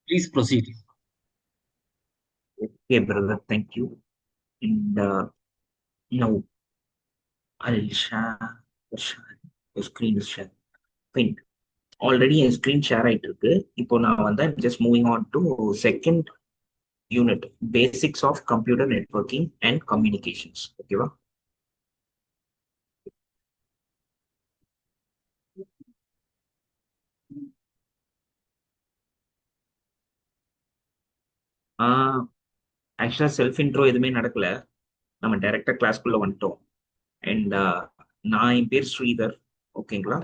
Please proceed. Okay, brother, thank you. And now I'll share the screen is share. Fine. Already a screen share ஆயிட்டு இருக்கு. இப்போ நான் வந்து just moving on to second unit, basics of computer networking and communications. ஓகேவா? ஆக்சுவலா self intro எதுவுமே நடக்கல. நம்ம டைரக்டா கிளாஸ்க்குள்ள வந்துட்டோம். அண்ட் நான் என் பேர் ஸ்ரீதர். ஓகேங்களா?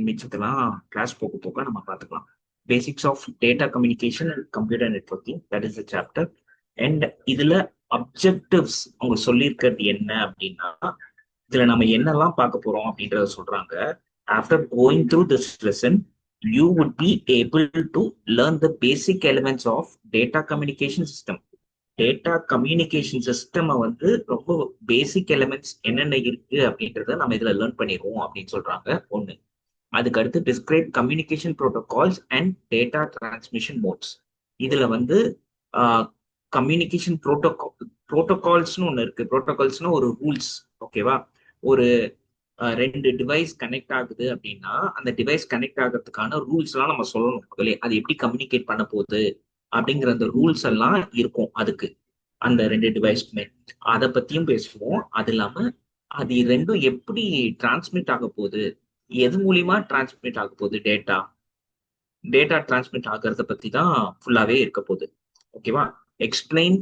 மிச்சத்தெல்லாம் கிளாஸ் போக போக நம்ம பார்த்துக்கலாம். Basics of data communication and computer networking, that is the chapter. And இதுல அப்ஜெக்டிவ்ஸ் அவங்க சொல்லியிருக்கிறது என்ன அப்படின்னா, இதுல நம்ம என்னெல்லாம் பார்க்க போறோம் அப்படின்றத சொல்றாங்க. After going through this lesson you would be able to learn the basic elements of data communication system. Data communication system வந்து ரொம்ப பேசிக் எலிமெண்ட்ஸ் என்னென்ன இருக்கு அப்படின்றத நம்ம இதுல லேர்ன் பண்ணிடுவோம் அப்படின்னு சொல்றாங்க. ஒண்ணு. அதுக்கு அடுத்து describe communication protocols and data transmission modes. இதுல வந்து கம்யூனிகேஷன் ப்ரோட்டோகால்ஸ்னு ஒன்று இருக்கு. ப்ரோட்டோகால்ஸ்னா ஒரு ரூல்ஸ். ஓகேவா? ஒரு ரெண்டு டிவைஸ் கனெக்ட் ஆகுது அப்படின்னா அந்த டிவைஸ் கனெக்ட் ஆகிறதுக்கான ரூல்ஸ் எல்லாம் நம்ம சொல்லணும் முதலே. அது எப்படி கம்யூனிகேட் பண்ண போகுது அப்படிங்கிற அந்த ரூல்ஸ் எல்லாம் இருக்கும் அதுக்கு, அந்த ரெண்டு டிவைஸ்க்குமே. அதை பத்தியும் பேசுவோம். அது இல்லாம அது ரெண்டும் எப்படி டிரான்ஸ்மிட் ஆக போகுது, எது மூலியமா டிரான்ஸ்மிட் ஆக போகுது, டேட்டா டேட்டா டிரான்ஸ்மிட் ஆகிறத பத்தி தான் ஃபுல்லாவே இருக்க போகுது. ஓகேவா? Explain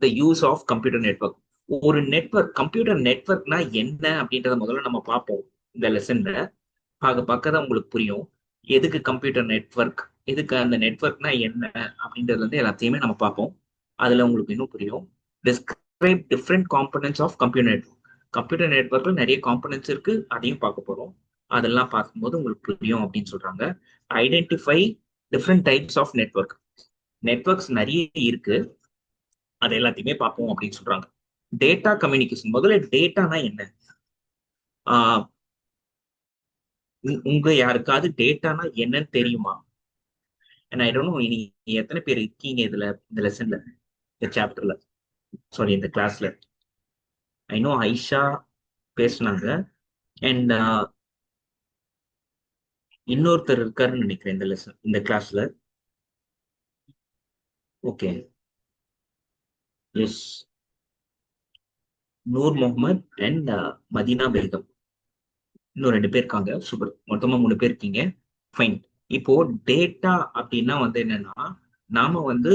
the use of computer network. ஒரு நெட்வொர்க், கம்ப்யூட்டர் நெட்வொர்க்னா என்ன அப்படின்றத முதல்ல நம்ம பார்ப்போம் இந்த லெசன்ல. பார்க்க பார்க்க தான் உங்களுக்கு புரியும் எதுக்கு கம்ப்யூட்டர் நெட்வொர்க், எதுக்கு அந்த நெட்வொர்க்னா என்ன அப்படின்றது வந்து எல்லாத்தையுமே நம்ம பார்ப்போம். அதுல உங்களுக்கு இன்னும் புரியும். Describe different components of computer network. Computer நெட்வொர்க்ல நிறைய காம்பனன்ட்ஸ் இருக்கு, அதையும் பார்க்க போறோம். அதெல்லாம் பார்க்கும்போது உங்களுக்கு புரியும் அப்படின்னு சொல்றாங்க. Identify different types of network. Networks நிறைய இருக்கு, அது எல்லாத்தையுமே பார்ப்போம் அப்படின்னு சொல்றாங்க. Data communication. முதல்ல டேட்டானா என்ன? ஆஹ் உங்க யாருக்காவது டேட்டானா என்னன்னு தெரியுமா? அண்ட் ஐ டோன்ட் நோ இனி எத்தனை பேர் இருக்கீங்க இதுல, இந்த லெசன்ல, இந்த சாப்டர்ல, சாரி இந்த கிளாஸ்ல. ஐ நோ ஐஷா பேசுனாங்க. அண்ட் இன்னொருத்தர் இருக்காருன்னு நினைக்கிறேன் இந்த லெசன், இந்த கிளாஸ்ல. Okay. Yes. Noor Mohammed and Madina Begum. இன்னும் ரெண்டு பேர் இருக்காங்க. சூப்பர், மொத்தமா மூணு பேர் இருக்கீங்க. ஃபைன். இப்போ டேட்டா அப்படின்னா வந்து என்னன்னா, நாம வந்து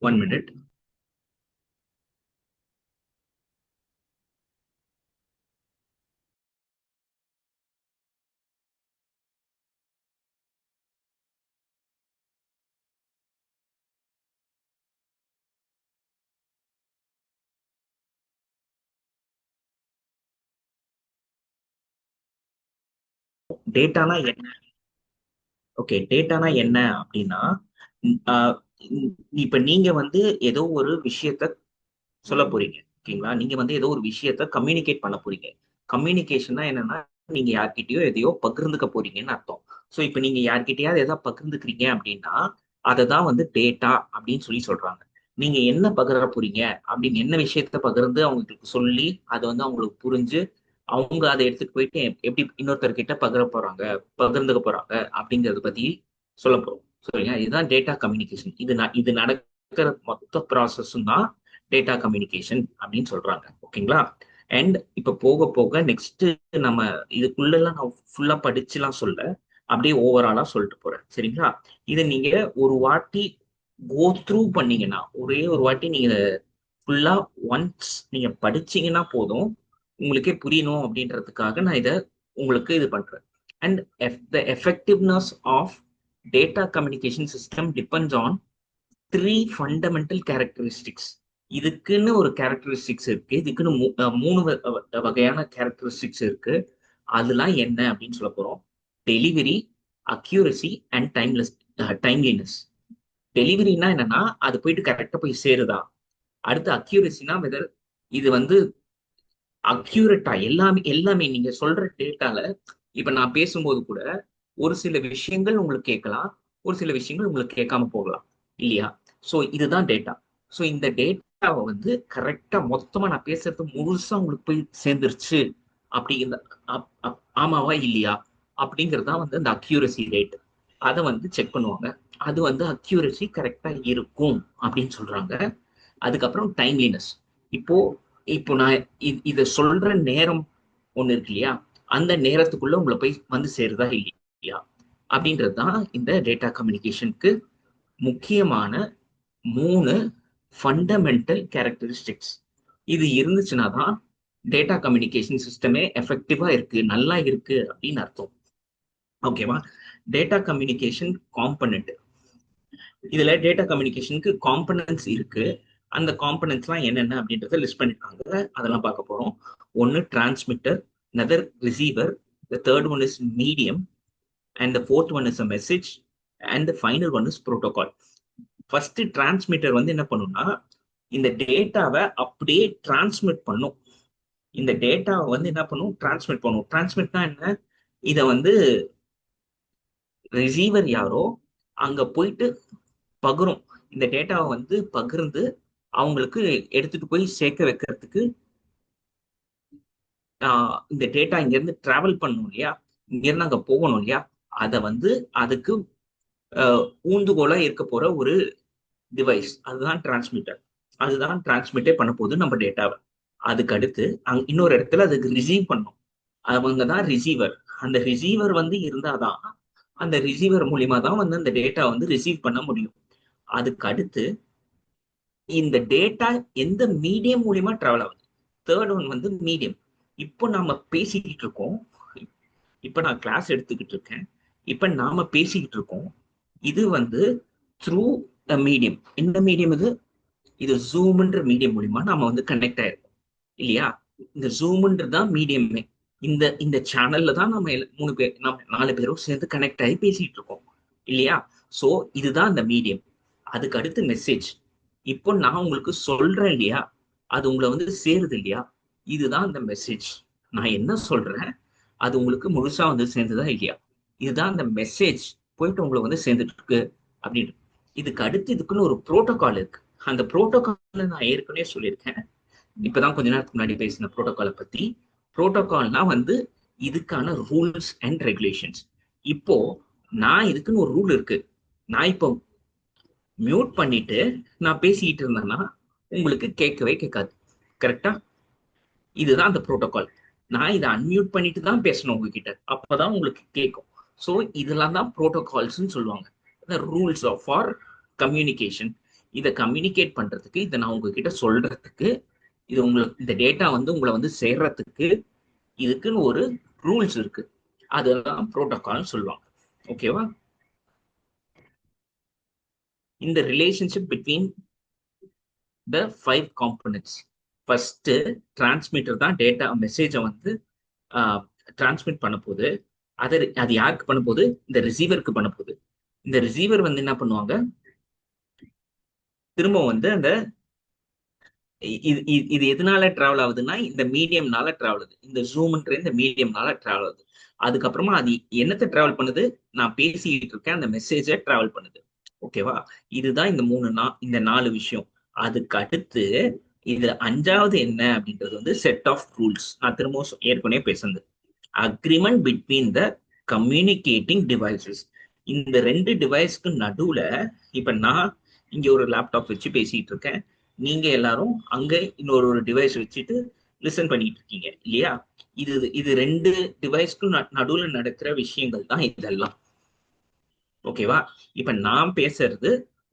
ஒன் மினிட். டேட்டானா என்ன? ஓகே, டேட்டானா என்ன அப்படின்னா, ஆஹ் இப்ப நீங்க வந்து ஏதோ ஒரு விஷயத்த சொல்ல போறீங்க. ஓகேங்களா? நீங்க வந்து ஏதோ ஒரு விஷயத்த கம்யூனிகேட் பண்ண போறீங்க. கம்யூனிகேஷன்னா என்னன்னா, நீங்க யார்கிட்டயோ எதையோ பகிர்ந்துக்க போறீங்கன்னு அர்த்தம். ஸோ இப்போ நீங்க யார்கிட்டயாவது எதாவது பகிர்ந்துக்கிறீங்க அப்படின்னா அதை தான் வந்து டேட்டா அப்படின்னு சொல்லி சொல்றாங்க. நீங்க என்ன பகிர போறீங்க அப்படின்னு, என்ன விஷயத்த பகிர்ந்து அவங்களுக்கு சொல்லி அதை வந்து அவங்களுக்கு புரிஞ்சு அவங்க அதை எடுத்துட்டு போயிட்டு எப்படி இன்னொருத்தர்கிட்ட பகிர போறாங்க, பகிர்ந்துக்க போறாங்க அப்படிங்கறத பத்தி சொல்ல போறோம். சரிங்களா? இதுதான் டேட்டா கம்யூனிகேஷன். இது நடக்கிற மொத்த ப்ராசஸும் தான் டேட்டா கம்யூனிகேஷன் அப்படின்னு சொல்றாங்க. ஓகேங்களா? அண்ட் இப்ப போக போக நெக்ஸ்ட் நம்ம இதுக்குள்ளெல்லாம் நான் ஃபுல்லா படிச்சுலாம் சொல்ல, அப்படியே ஓவராலா சொல்லிட்டு போறேன். சரிங்களா? இதை நீங்க ஒரு வாட்டி கோ த்ரூ பண்ணீங்கன்னா, ஒரே ஒரு வாட்டி நீங்க ஃபுல்லா ஒன்ஸ் நீங்க படிச்சீங்கன்னா போதும், உங்களுக்கே புரியணும் அப்படின்றதுக்காக நான் இதை உங்களுக்கு இது பண்றேன். And the effectiveness of data communication system depends on three fundamental characteristics. இதுக்குன்னு ஒரு கேரக்டரிஸ்டிக்ஸ் இருக்கு, இதுக்குன்னு மூணு வகையான கேரக்டரிஸ்டிக்ஸ் இருக்கு. அதெல்லாம் என்ன அப்படின்னு சொல்ல போறோம். Delivery, accuracy and timeliness. டெலிவரினா என்னன்னா அது போயிட்டு கரெக்டா போய் சேருதா. அடுத்து அக்யூரசினா வெதர் இது வந்து அக்யூரேட்டா எல்லாமே எல்லாமே நீங்க சொல்ற டேட்டால இப்ப நான் பேசும்போது கூட ஒரு சில விஷயங்கள் உங்களுக்கு கேட்கலாம், ஒரு சில விஷயங்கள் உங்களுக்கு கேட்காம போகலாம் இல்லையா. ஸோ இதுதான் டேட்டா. ஸோ இந்த டேட்டாவை வந்து கரெக்டா மொத்தமா நான் பேசுறது முழுசா உங்களுக்கு போய் சேர்ந்துருச்சு அப்படிங்கிற ஆமாவா இல்லையா அப்படிங்கிறது தான் வந்து அந்த அக்யூரசி ரேட். அதை வந்து செக் பண்ணுவாங்க. அது வந்து அக்யூரசி கரெக்டா இருக்கும் அப்படின்னு சொல்றாங்க. அதுக்கப்புறம் டைம்லினஸ். இப்போ இப்போ நான் இதை சொல்ற நேரம் ஒண்ணு இருக்கு இல்லையா, அந்த நேரத்துக்குள்ள உங்களை போய் வந்து சேருதா இல்லையா அப்படின்றது தான் இந்த டேட்டா கம்யூனிகேஷனுக்கு முக்கியமான 3 ஃபண்டமெண்டல் கேரக்டரிஸ்டிக்ஸ். இது இருந்துச்சுன்னா தான் டேட்டா கம்யூனிகேஷன் சிஸ்டமே எஃபெக்டிவா இருக்கு, நல்லா இருக்கு அப்படின்னு அர்த்தம். ஓகேவா. Data communication component. இதுல டேட்டா கம்யூனிகேஷனுக்கு காம்பனன்ட்ஸ் இருக்கு. அந்த காம்பனன்ட்ஸ்லாம் என்னென்ன அப்படின்றத லிஸ்ட் பண்ணிருக்காங்க. அதெல்லாம் பார்க்க போறோம். ஒன்னு transmitter, another receiver, the third one is medium, and the fourth one is a message, and the final one is protocol. First transmitter வந்து என்ன பண்ணும்னா இந்த டேட்டாவை அப்படியே டிரான்ஸ்மிட் பண்ணும். இந்த டேட்டாவை வந்து என்ன பண்ணும், டிரான்ஸ்மிட் பண்ணும். டிரான்ஸ்மிட்னா என்ன, இதை வந்து ரிசீவர் யாரோ அங்க போயிட்டு பகிரும். இந்த டேட்டாவை வந்து பகிர்ந்து அவங்களுக்கு எடுத்துட்டு போய் சேர்க்க வைக்கிறதுக்கு இந்த டேட்டா இங்க இருந்து டிராவல் பண்ணணும் இல்லையா, இங்க இருந்து அங்க போகணும் இல்லையா, அதை வந்து அதுக்கு ஊந்துகோலா இருக்க போற ஒரு டிவைஸ், அதுதான் டிரான்ஸ்மிட்டர். அதுதான் டிரான்ஸ்மிட்டே பண்ண போகுது நம்ம டேட்டாவை. அதுக்கு அடுத்து இன்னொரு இடத்துல அதுக்கு ரிசீவ் பண்ணும். அவங்க தான் ரிசீவர். அந்த ரிசீவர் வந்து இருந்தாதான் அந்த ரிசீவர் மூலியமா தான் வந்து அந்த டேட்டா வந்து ரிசீவ் பண்ண முடியும். அதுக்கு அடுத்து இந்த டேட்டா எந்த மீடியம் மூலியமா டிராவல் ஆகுது. தேர்ட் ஒன் வந்து மீடியம். இப்போ நாம பேசிக்கிட்டு இருக்கோம், இப்ப நான் கிளாஸ் எடுத்துக்கிட்டு இருக்கேன், இப்ப நாம பேசிக்கிட்டு இருக்கோம். இது வந்து த்ரூ அ மீடியம். என்ன மீடியம் இது, இது ஜூம்ன்ற மீடியம் மூலியமா நாம வந்து கனெக்ட் ஆயிருக்கோம் இல்லையா. இந்த ஜூம்ன்றதான் மீடியமே. இந்த இந்த சேனல்ல தான் நம்ம 3 பேர், நம்ம 4 பேரும் சேர்ந்து கனெக்ட் ஆகி பேசிட்டு இருக்கோம் இல்லையா. சோ இதுதான் இந்த மீடியம். அதுக்கு அடுத்து மெசேஜ். இப்போ நான் உங்களுக்கு சொல்றேன் இல்லையா, அது உங்களை வந்து சேருது இல்லையா, இதுதான் இந்த மெசேஜ். நான் என்ன சொல்றேன் அது உங்களுக்கு முழுசா வந்து சேர்ந்துதா இல்லையா, இதுதான் இந்த மெசேஜ் போயிட்டு உங்களை வந்து சேர்ந்துட்டு இருக்கு அப்படின்னு. இதுக்கு அடுத்து இதுக்குன்னு ஒரு புரோட்டோகால் இருக்கு. அந்த புரோட்டோகால் நான் ஏற்கனவே சொல்லியிருக்கேன், இப்பதான் கொஞ்ச நேரத்துக்கு முன்னாடி பேசின புரோட்டோகாலை பத்தி. புரோட்டோகால்னா வந்து இதுக்கான ரூல்ஸ் அண்ட் ரெகுலேஷன்ஸ். இப்போ நான் இதுக்குன்னு ஒரு ரூல் இருக்கு. நான் இப்போ மியூட் பண்ணிட்டு நான் பேசிக்கிட்டு இருந்தேன்னா உங்களுக்கு கேட்கவே கேட்காது. கரெக்டா. இதுதான் அந்த புரோட்டோகால். நான் இதை அன்மியூட் பண்ணிட்டு தான் பேசணும் உங்ககிட்ட, அப்பதான் உங்களுக்கு கேட்கும். ஸோ இதெல்லாம் தான் புரோட்டோகால்ஸ் சொல்லுவாங்க, ரூல்ஸ் ஆஃப் ஃபார் கம்யூனிகேஷன். இதை கம்யூனிகேட் பண்றதுக்கு, இதை நான் உங்ககிட்ட சொல்றதுக்கு, இது உங்களுக்கு இந்த டேட்டா வந்து உங்களை வந்து சேர்றதுக்கு இதுக்குன்னு ஒரு ரூல்ஸ் இருக்கு. அதெல்லாம் புரோட்டோகால் சொல்லுவாங்க. ஓகேவா. இந்த relationship between the 5 components. First transmitter தான் டேட்டா மெசேஜை வந்து டிரான்ஸ்மிட் பண்ண போகுது. அது யாருக்கு பண்ண போகுது, இந்த ரிசீவருக்கு பண்ண போகுது. இந்த ரிசீவர் வந்து என்ன பண்ணுவாங்க, திரும்ப வந்து அந்த இது எதனால டிராவல் ஆகுதுன்னா இந்த மீடியம்னால டிராவல் ஆகுது. இந்த ஜூம்ன்ற இந்த மீடியம்னால டிராவல் ஆகுது. அதுக்கப்புறமா அது என்னத்தை டிராவல் பண்ணுது, நான் பேசிட்டு இருக்கேன், அந்த மெசேஜை டிராவல் பண்ணுது. ஓகேவா. இதுதான் இந்த 4 விஷயம். அதுக்கு அடுத்து இது 5வது என்ன அப்படின்றது வந்து செட் ஆஃப் ரூல்ஸ். நான் திரும்ப ஏற்கனவே பேசுனது, agreement between the communicating devices. இந்த 2 டிவைஸ்க்கு நடுவுல, இப்ப நான் இங்க ஒரு லேப்டாப் வச்சு பேசிட்டு இருக்கேன், நீங்க எல்லாரும் அங்க இன்னொரு டிவைஸ் வச்சுட்டு லிசன் பண்ணிட்டு இருக்கீங்க இல்லையா. இது இது 2 டிவைஸ்க்கு நடுவுல நடக்கிற விஷயங்கள் தான் இதெல்லாம். ஓகேவா. இப்ப நான் பேசுறது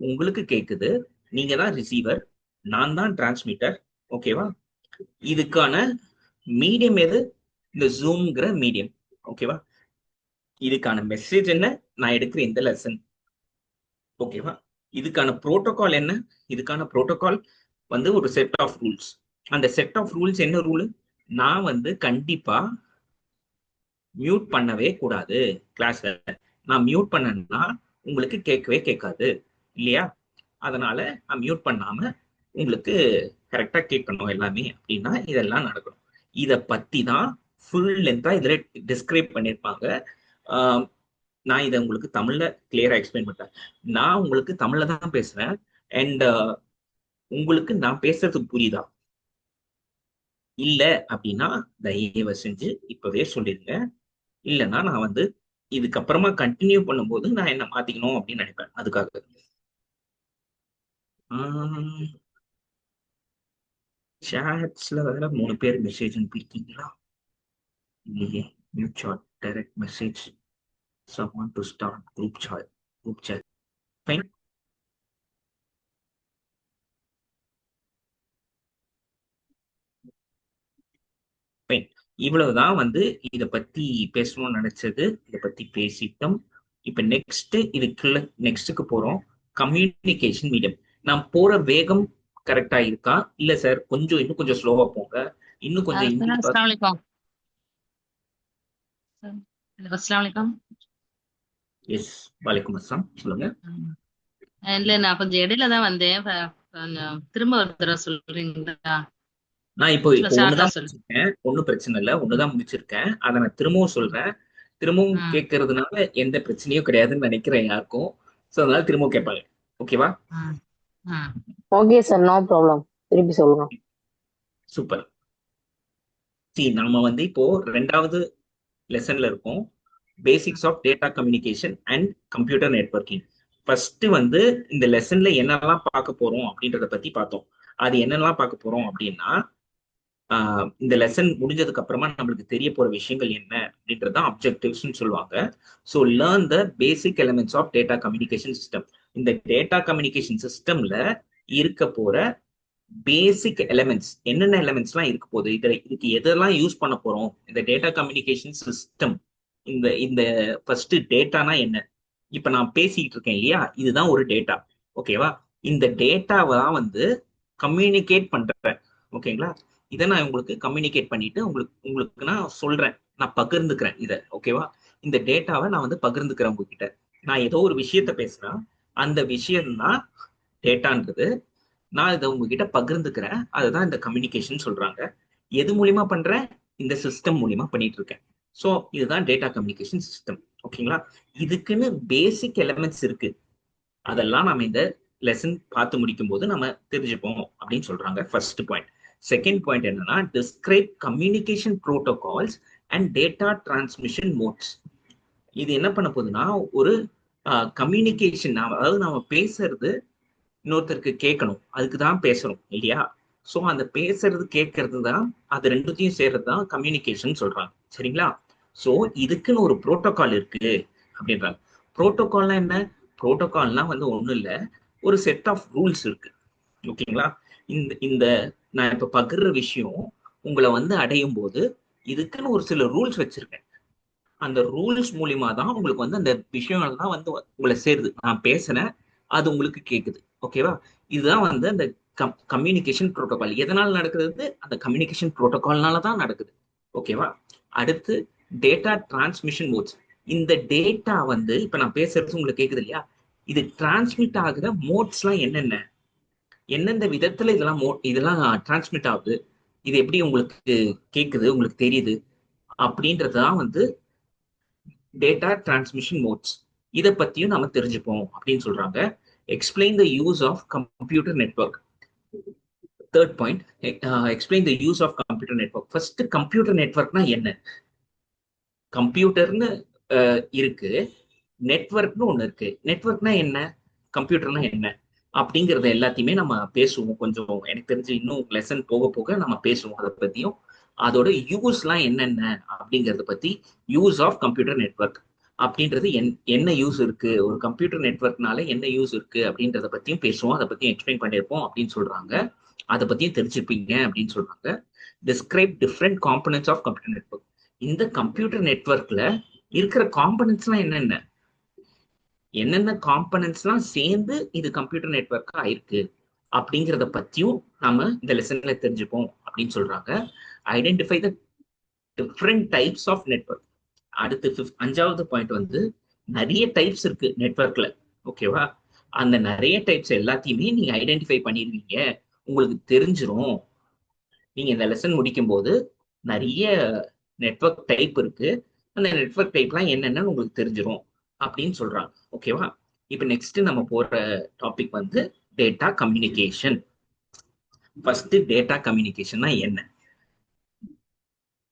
உங்களுக்கு கேக்குது, நீங்க தான் ரிசீவர், நான் தான் டிரான்ஸ்மிட்டர். ஓகேவா. இதுக்கான மீடியம் எது, இந்த ஜூம்ங்கிற மீடியம். ஓகேவா. இதுக்கான மெசேஜ் என்ன, நான் எடுக்கிற இந்த லெசன். ஓகேவா. இதுக்கான புரோட்டோகால் என்ன, இதுக்கான புரோட்டோகால் வந்து ஒரு செட் ஆஃப் ரூல்ஸ். அந்த செட் ஆஃப் ரூல்ஸ் என்ன ரூல், நான் வந்து கண்டிப்பா மியூட் பண்ணவே கூடாது கிளாஸ்ல. நான் மியூட் பண்ணேன்னா உங்களுக்கு கேட்கவே கேட்காது. இல்லையா? அதனால நான் மியூட் பண்ணாம உங்களுக்கு கரெக்டா கேட்கணும் எல்லாமே அப்படின்னா இதெல்லாம் நடக்கணும். இத பத்தி தான் ஃபுல் லென்த்தா இதுல டிஸ்கிரைப் பண்ணியிருப்பாங்க. ஆஹ் நான் இதை உங்களுக்கு தமிழ்ல கிளியரா எக்ஸ்பிளைன் பண்றேன். நான் உங்களுக்கு தமிழ்ல தான் பேசுறேன். அண்ட் உங்களுக்கு நான் பேசுறது புரியுதா? இல்ல அப்படின்னா தயவு செஞ்சு இப்பவே சொல்லிருங்க. இல்லைன்னா நான் வந்து இதுக்கப்புறமா கண்டினியூ பண்ணும்போது நான் என்ன மாத்திக்கணும் அப்படின்னு நினைப்பேன். அதுக்காக சாட்ஸ்ல வேற 3 பேர் மெசேஜ் அனுப்பியிருக்கீங்களா? இல்லையே. New chat direct message someone to start group chat fine. fine. இவ்வளவுதான் வந்து இத பத்தி பேசணும்னு நினைச்சது. இத பத்தி பேசிட்டோம். இப்ப நெக்ஸ்ட் இதுக்குள்ள நெக்ஸ்ட்டுக்கு போறோம். Communication medium. நான் போற வேகம் கரெக்டா இருக்கா? இல்ல சார் கொஞ்சம் இன்னும் கொஞ்சம் ஸ்லோவா போங்க, இன்னும் கொஞ்சம் सर இங்கிலீஷ். अस्सलाम वालेकुम सर हेलो अस्सलाम वालेकुम எஸ், வலைக்கும் அஸ்ஸலாம், சொல்லுங்க. இல்ல நான் கொஞ்சம் இடையில தான் வந்தேன் கொஞ்சம் திரும்ப ஒரு தடவை சொல்றீங்களா நான் இப்போ ஆக்சுவலா இப்போ ஷார்ட்டா ஒண்ணுதான் சொல்லு முடிச்சிருக்கேன், ஒன்னும் பிரச்சனை இல்லை, ஒண்ணுதான் முடிச்சிருக்கேன். அதை நான் திரும்பவும் சொல்றேன். திரும்பவும் ம் கேட்கறதுனால எந்த பிரச்சனையும் கிடையாதுன்னு நினைக்கிறேன் யாருக்கும். ஸோ அதனால திரும்பவும் கேட்பாங்க. ஓகேவா? ம் ம் ஓகே சார், நோ ப்ராப்ளம். திருப்பி சொல்லுங்க. சூப்பர். சி நாம வந்து இப்போ 2வது லெசன்ல இருக்கோம். Basics of data communication and computer networking. First வந்து இந்த லெசன்ல என்னெல்லாம் பார்க்க போறோம் அப்படின்றத பத்தி பார்த்தோம். அது என்னெல்லாம் பார்க்க போறோம் அப்படின்னா, இந்த லெசன் முடிஞ்சதுக்கு அப்புறமா நம்மளுக்கு தெரிய போற விஷயங்கள் என்ன அப்படின்றது தான் அப்ஜெக்டிவ்ஸ் சொல்லுவாங்க. So learn the basic elements of data communication system. இந்த டேட்டா கம்யூனிகேஷன் சிஸ்டம்ல இருக்க போற பேசிக் எலிமெண்ட்ஸ், என்னென்ன எலிமெண்ட்ஸ்லாம் இருக்க போகுது, இதுக்கு எதெல்லாம் யூஸ் பண்ண போறோம், இந்த டேட்டா கம்யூனிகேஷன் சிஸ்டம். இந்த இந்த ஃபர்ஸ்ட் டேட்டானா என்ன? இப்ப நான் பேசிட்டு இருக்கேன் இல்லையா, இதுதான் ஒரு டேட்டா. ஓகேவா? இந்த டேட்டாவை தான் வந்து கம்யூனிகேட் பண்றேன். ஓகேங்களா? இதை நான் உங்களுக்கு கம்யூனிகேட் பண்ணிட்டு உங்களுக்கு உங்களுக்கு நான் சொல்றேன், நான் பகிர்ந்துக்கிறேன் இதை. ஓகேவா? இந்த டேட்டாவை நான் வந்து பகிர்ந்துக்கிறேன் உங்ககிட்ட. நான் ஏதோ ஒரு விஷயத்த பேசுறேன், அந்த விஷயம் தான் டேட்டான்றது. நான் இதை உங்ககிட்ட பகிர்ந்துக்கிறேன், அதுதான் இந்த கம்யூனிகேஷன் சொல்றாங்க. எது மூலியமா பண்றேன்? இந்த சிஸ்டம் மூலியமா பண்ணிட்டு இருக்கேன். ஸோ இதுதான் டேட்டா கம்யூனிகேஷன் சிஸ்டம். ஓகேங்களா? இதுக்குன்னு பேசிக் எலிமெண்ட்ஸ் இருக்கு. அதெல்லாம் நம்ம இந்த லெசன் பார்த்து முடிக்கும் போது நம்ம தெரிஞ்சுப்போம் அப்படின்னு சொல்றாங்க. First point. செகண்ட் பாயிண்ட் என்னன்னா, describe communication protocols and data transmission modes. இது என்ன பண்ண போகுதுன்னா, ஒரு கம்யூனிகேஷன், அதாவது நம்ம பேசுறது இன்னொருத்தருக்கு கேட்கணும், அதுக்கு தான் பேசுறோம் இல்லையா? ஸோ அந்த பேசுறது கேட்கறது தான், அது ரெண்டுத்தையும் சேர்றது தான் கம்யூனிகேஷன் சொல்றாங்க. சரிங்களா? ஸோ இதுக்குன்னு ஒரு புரோட்டோகால் இருக்கு அப்படின்றாங்க. புரோட்டோகால்னா என்ன? புரோட்டோகால்னா வந்து ஒன்றும் இல்லை, ஒரு செட் ஆஃப் ரூல்ஸ் இருக்கு. ஓகேங்களா? இந்த இந்த நான் இப்ப பகிர்ற விஷயம் உங்களை வந்து அடையும் போது இதுக்குன்னு ஒரு சில ரூல்ஸ் வச்சிருக்கேன். அந்த ரூல்ஸ் மூலியமா தான் உங்களுக்கு வந்து அந்த விஷயங்கள் தான் வந்து உங்களை சேருது. நான் பேசுறேன், அது உங்களுக்கு கேட்குது. ஓகேவா? இதுதான் வந்து அந்த கம்யூனிகேஷன் ப்ரோட்டோகால். எதனால நடக்குது? அந்த கம்யூனிகேஷன் ப்ரோட்டோகால்னால தான் நடக்குது. ஓகேவா? அடுத்து டேட்டா டிரான்ஸ்மிஷன் மோட்ஸ். இந்த டேட்டா வந்து இப்ப நான் பேசுறது உங்களுக்கு கேட்குது இல்லையா, இது டிரான்ஸ்மிட் ஆகுற மோட்ஸ்லாம் என்னென்ன, எந்தெந்த விதத்துல இதெல்லாம் டிரான்ஸ்மிட் ஆகுது, இது எப்படி உங்களுக்கு கேட்குது, உங்களுக்கு தெரியுது, அப்படின்றதுதான் வந்து டேட்டா டிரான்ஸ்மிஷன் மோட்ஸ். இதை பத்தியும் நம்ம தெரிஞ்சுப்போம் அப்படின்னு சொல்றாங்க. Explain the use of computer network. Third point, explain the use of computer network. First computer நெட்வொர்க்னா என்ன? கம்ப்யூட்டர்னு இருக்கு, நெட்வொர்க்னு ஒண்ணு இருக்கு. நெட்வொர்க்னா என்ன, கம்ப்யூட்டர்னா என்ன அப்படிங்கறத எல்லாத்தையுமே நம்ம பேசுவோம். கொஞ்சம் எனக்கு தெரிஞ்சு இன்னும் லெசன் போக போக நம்ம பேசுவோம் அதை பத்தியும். அதோட யூஸ்லாம் என்னென்ன அப்படிங்கறத பத்தி, யூஸ் ஆஃப் கம்ப்யூட்டர் நெட்வொர்க் அப்படின்றது என்ன யூஸ் இருக்கு, ஒரு கம்ப்யூட்டர் நெட்வொர்க்னால என்ன யூஸ் இருக்கு அப்படின்றத பத்தியும் பேசுவோம். அதை பத்தியும் எக்ஸ்பிளைன் பண்ணியிருப்போம் அப்படின்னு சொல்றாங்க. அதை பத்தியும் தெரிஞ்சுப்பீங்க அப்படின்னு சொல்றாங்க. Describe different components of computer network. இந்த கம்ப்யூட்டர் நெட்வொர்க்ல இருக்கிற காம்பனன்ட்ஸ்லாம் என்னென்ன, என்னென்ன காம்பனன்ட்ஸ்லாம் சேர்ந்து இது கம்ப்யூட்டர் நெட்வொர்க்கா இருக்கு அப்படிங்கிறத பத்தியும் நாம இந்த லெசன்ல தெரிஞ்சுப்போம் அப்படின்னு சொல்றாங்க. Identify the different types of network. அடுத்து 5வது பாயிண்ட் வந்து, நிறைய டைப்ஸ் இருக்கு நெட்வொர்க்ல. ஓகேவா? அந்த நிறைய டைப்ஸ் எல்லாத்தையுமே நீங்க ஐடென்டிஃபை பண்ணிடுவீங்க, உங்களுக்கு தெரிஞ்சிரும். நீங்க இந்த லெசன் முடிக்கும் போது நிறைய நெட்வொர்க் டைப் இருக்கு, அந்த நெட்வொர்க் டைப்லாம் என்னென்னு உங்களுக்கு தெரிஞ்சிரும் அப்படின்னு சொல்றாங்க. ஓகேவா? இப்போ நெக்ஸ்ட் நம்ம போற டாபிக் வந்து டேட்டா கம்யூனிகேஷன். ஃபர்ஸ்ட் டேட்டா கம்யூனிகேஷன்னா என்ன?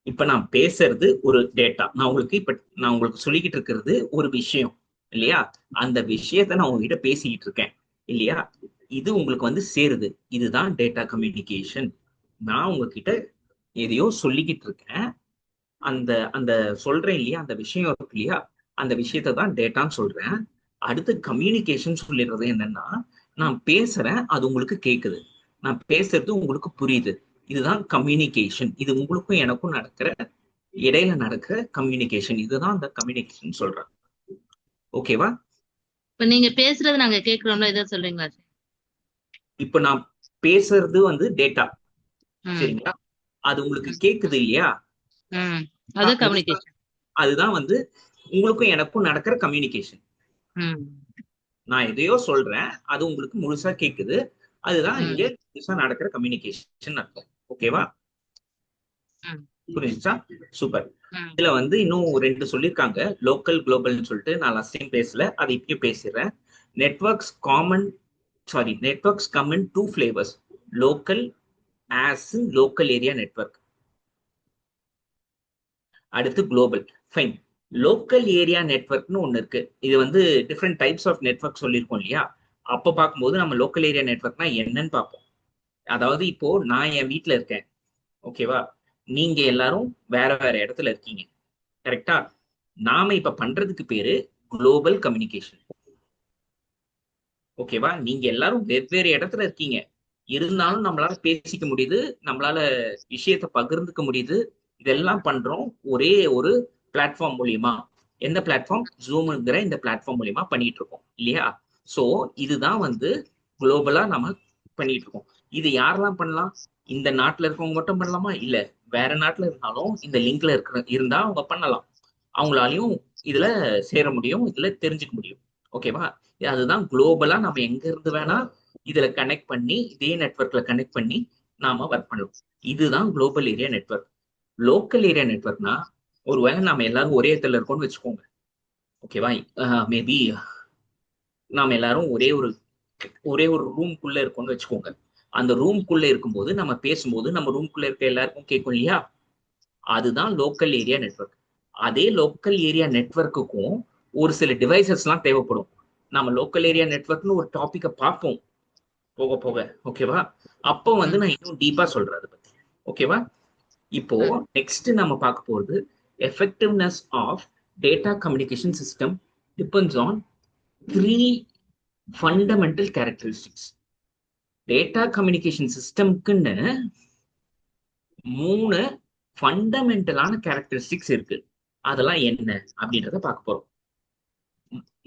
இப்ப நான் பேசுறது ஒரு டேட்டா, நான் உங்களுக்கு சொல்லிக்கிட்டு இருக்கிறது ஒரு விஷயம் இல்லையா? அந்த விஷயத்த நான் உங்ககிட்ட பேசிக்கிட்டு இருக்கேன் இல்லையா? இது உங்களுக்கு வந்து சேருது, இதுதான் டேட்டா கம்யூனிகேஷன். நான் உங்ககிட்ட எதையோ சொல்லிக்கிட்டு இருக்கேன், அந்த அந்த சொல்றேன் இல்லையா, அந்த விஷயம் இருக்கு இல்லையா, அந்த விஷயத்த தான் டேட்டான்னு சொல்றேன். அடுத்து கம்யூனிகேஷன் சொல்லிடுறது என்னன்னா, நான் பேசுறேன், அது உங்களுக்கு கேட்குது, நான் பேசுறது உங்களுக்கு புரியுது, இதுதான் கம்யூனிகேஷன். இது உங்களுக்கும் எனக்கும் நடக்கிற இடையில நடக்கிற கம்யூனிகேஷன், இதுதான் அந்த கம்யூனிகேஷன் சொல்றேன். ஓகேவா? இப்ப நீங்க பேசுறது நாங்க கேக்குறோம்ல, இதை சொல்றீங்களா? இப்ப நான் பேசுறது வந்து டேட்டா, ம் சரிங்களா? அது உங்களுக்கு ம் கேக்குது இல்லையா? ம் அது கம்யூனிகேஷன். அதுதான் வந்து உங்களுக்கும் எனக்கும் நடக்கிற கம்யூனிகேஷன். ம் நான் எதையோ சொல்றேன், அது உங்களுக்கு முழுசா கேக்குது, அதுதான் ம் இங்க முழுசா நடக்கிற கம்யூனிகேஷன் அர்த்தம். ஓகேவா? ம் புரிஞ்சுச்சா? சூப்பர். ம் இதுல வந்து இன்னும் 2 சொல்லியிருக்காங்க, லோக்கல் குளோபல்னு சொல்லிட்டு. நான் லாஸ்ட் டைம் பேசல, அதை இப்பயும் பேசிடுறேன். Networks common networks come in 2 flavors, local as in local area network. அடுத்து குளோபல். ஃபைன். லோக்கல் ஏரியா நெட்வொர்க்னு ஒன்று இருக்கு. இது வந்து டிஃப்ரெண்ட் டைப்ஸ் ஆஃப் நெட்வொர்க் சொல்லியிருக்கோம் இல்லையா? அப்போ பார்க்கும்போது நம்ம லோக்கல் ஏரியா நெட்வொர்க்னா என்னன்னு பார்ப்போம். அதாவது இப்போ நான் என் வீட்டில் இருக்கேன், ஓகேவா? நீங்க எல்லாரும் வேற வேற இடத்துல இருக்கீங்க, கரெக்டா? நாம இப்ப பண்றதுக்கு பேரு குளோபல் கம்யூனிகேஷன். ஓகேவா? நீங்க எல்லாரும் வெவ்வேறு இடத்துல இருக்கீங்க, இருந்தாலும் நம்மளால பேசிக்க முடியுது, நம்மளால விஷயத்த பகிர்ந்துக்க முடியுது. இதெல்லாம் பண்றோம் ஒரே ஒரு பிளாட்ஃபார்ம் மூலியமா. எந்த பிளாட்ஃபார்ம்? ஜூம்ங்கிற இந்த பிளாட்ஃபார்ம் மூலியமா பண்ணிட்டு இருக்கோம் இல்லையா? சோ இதுதான் வந்து குளோபலா நம்ம பண்ணிட்டு இருக்கோம். இது யாரெல்லாம் பண்ணலாம்? இந்த நாட்டுல இருக்கவங்க மட்டும் பண்ணலாமா? இல்ல, வேற நாட்டுல இருந்தாலும் இந்த லிங்க்ல இருந்தா அவங்க பண்ணலாம். அவங்களாலையும் இதுல சேர முடியும், இதுல தெரிஞ்சுக்க முடியும். ஓகேவா? அதுதான் குளோபலா நம்ம எங்க இருந்து வேணா இதுல கனெக்ட் பண்ணி, இதே நெட்வொர்க்ல கனெக்ட் பண்ணி நாம ஒர்க் பண்ணலாம். இதுதான் global area network. Local area நெட்வொர்க்னா, ஒருவேளை நாம எல்லாரும் ஒரே இடத்துல இருக்கோம்னு வச்சுக்கோங்க, ஓகேவா? மேபி நாம எல்லாரும் ஒரே ஒரு ரூம்குள்ள இருக்கோம்னு வச்சுக்கோங்க. அந்த ரூம்குள்ள இருக்கும்போது நம்ம பேசும்போது நம்ம ரூம்குள்ள இருக்க எல்லாருக்கும் கேட்கும் இல்லையா? அதுதான் லோக்கல் ஏரியா நெட்வொர்க். அதே லோக்கல் ஏரியா நெட்வொர்க்குக்கும் ஒரு சில டிவைசஸ்லாம் தேவைப்படும். நம்ம லோக்கல் ஏரியா நெட்வொர்க்னு ஒரு டாபிக்கை பார்ப்போம் போக போக, ஓகேவா? அப்போ வந்து ம் நான் இன்னும் டீப்பா சொல்றேன் அதை பத்தி. ஓகேவா? இப்போ ம் நெக்ஸ்ட் நம்ம பார்க்க போறது effectiveness of data communication system depends on 3 fundamental characteristics. Data communication சிஸ்டம்க்குன்னு 3 ஃபண்டமெண்டலான கேரக்டரிஸ்டிக்ஸ் இருக்கு. அதெல்லாம் என்ன அப்படின்றத பார்க்க போறோம்.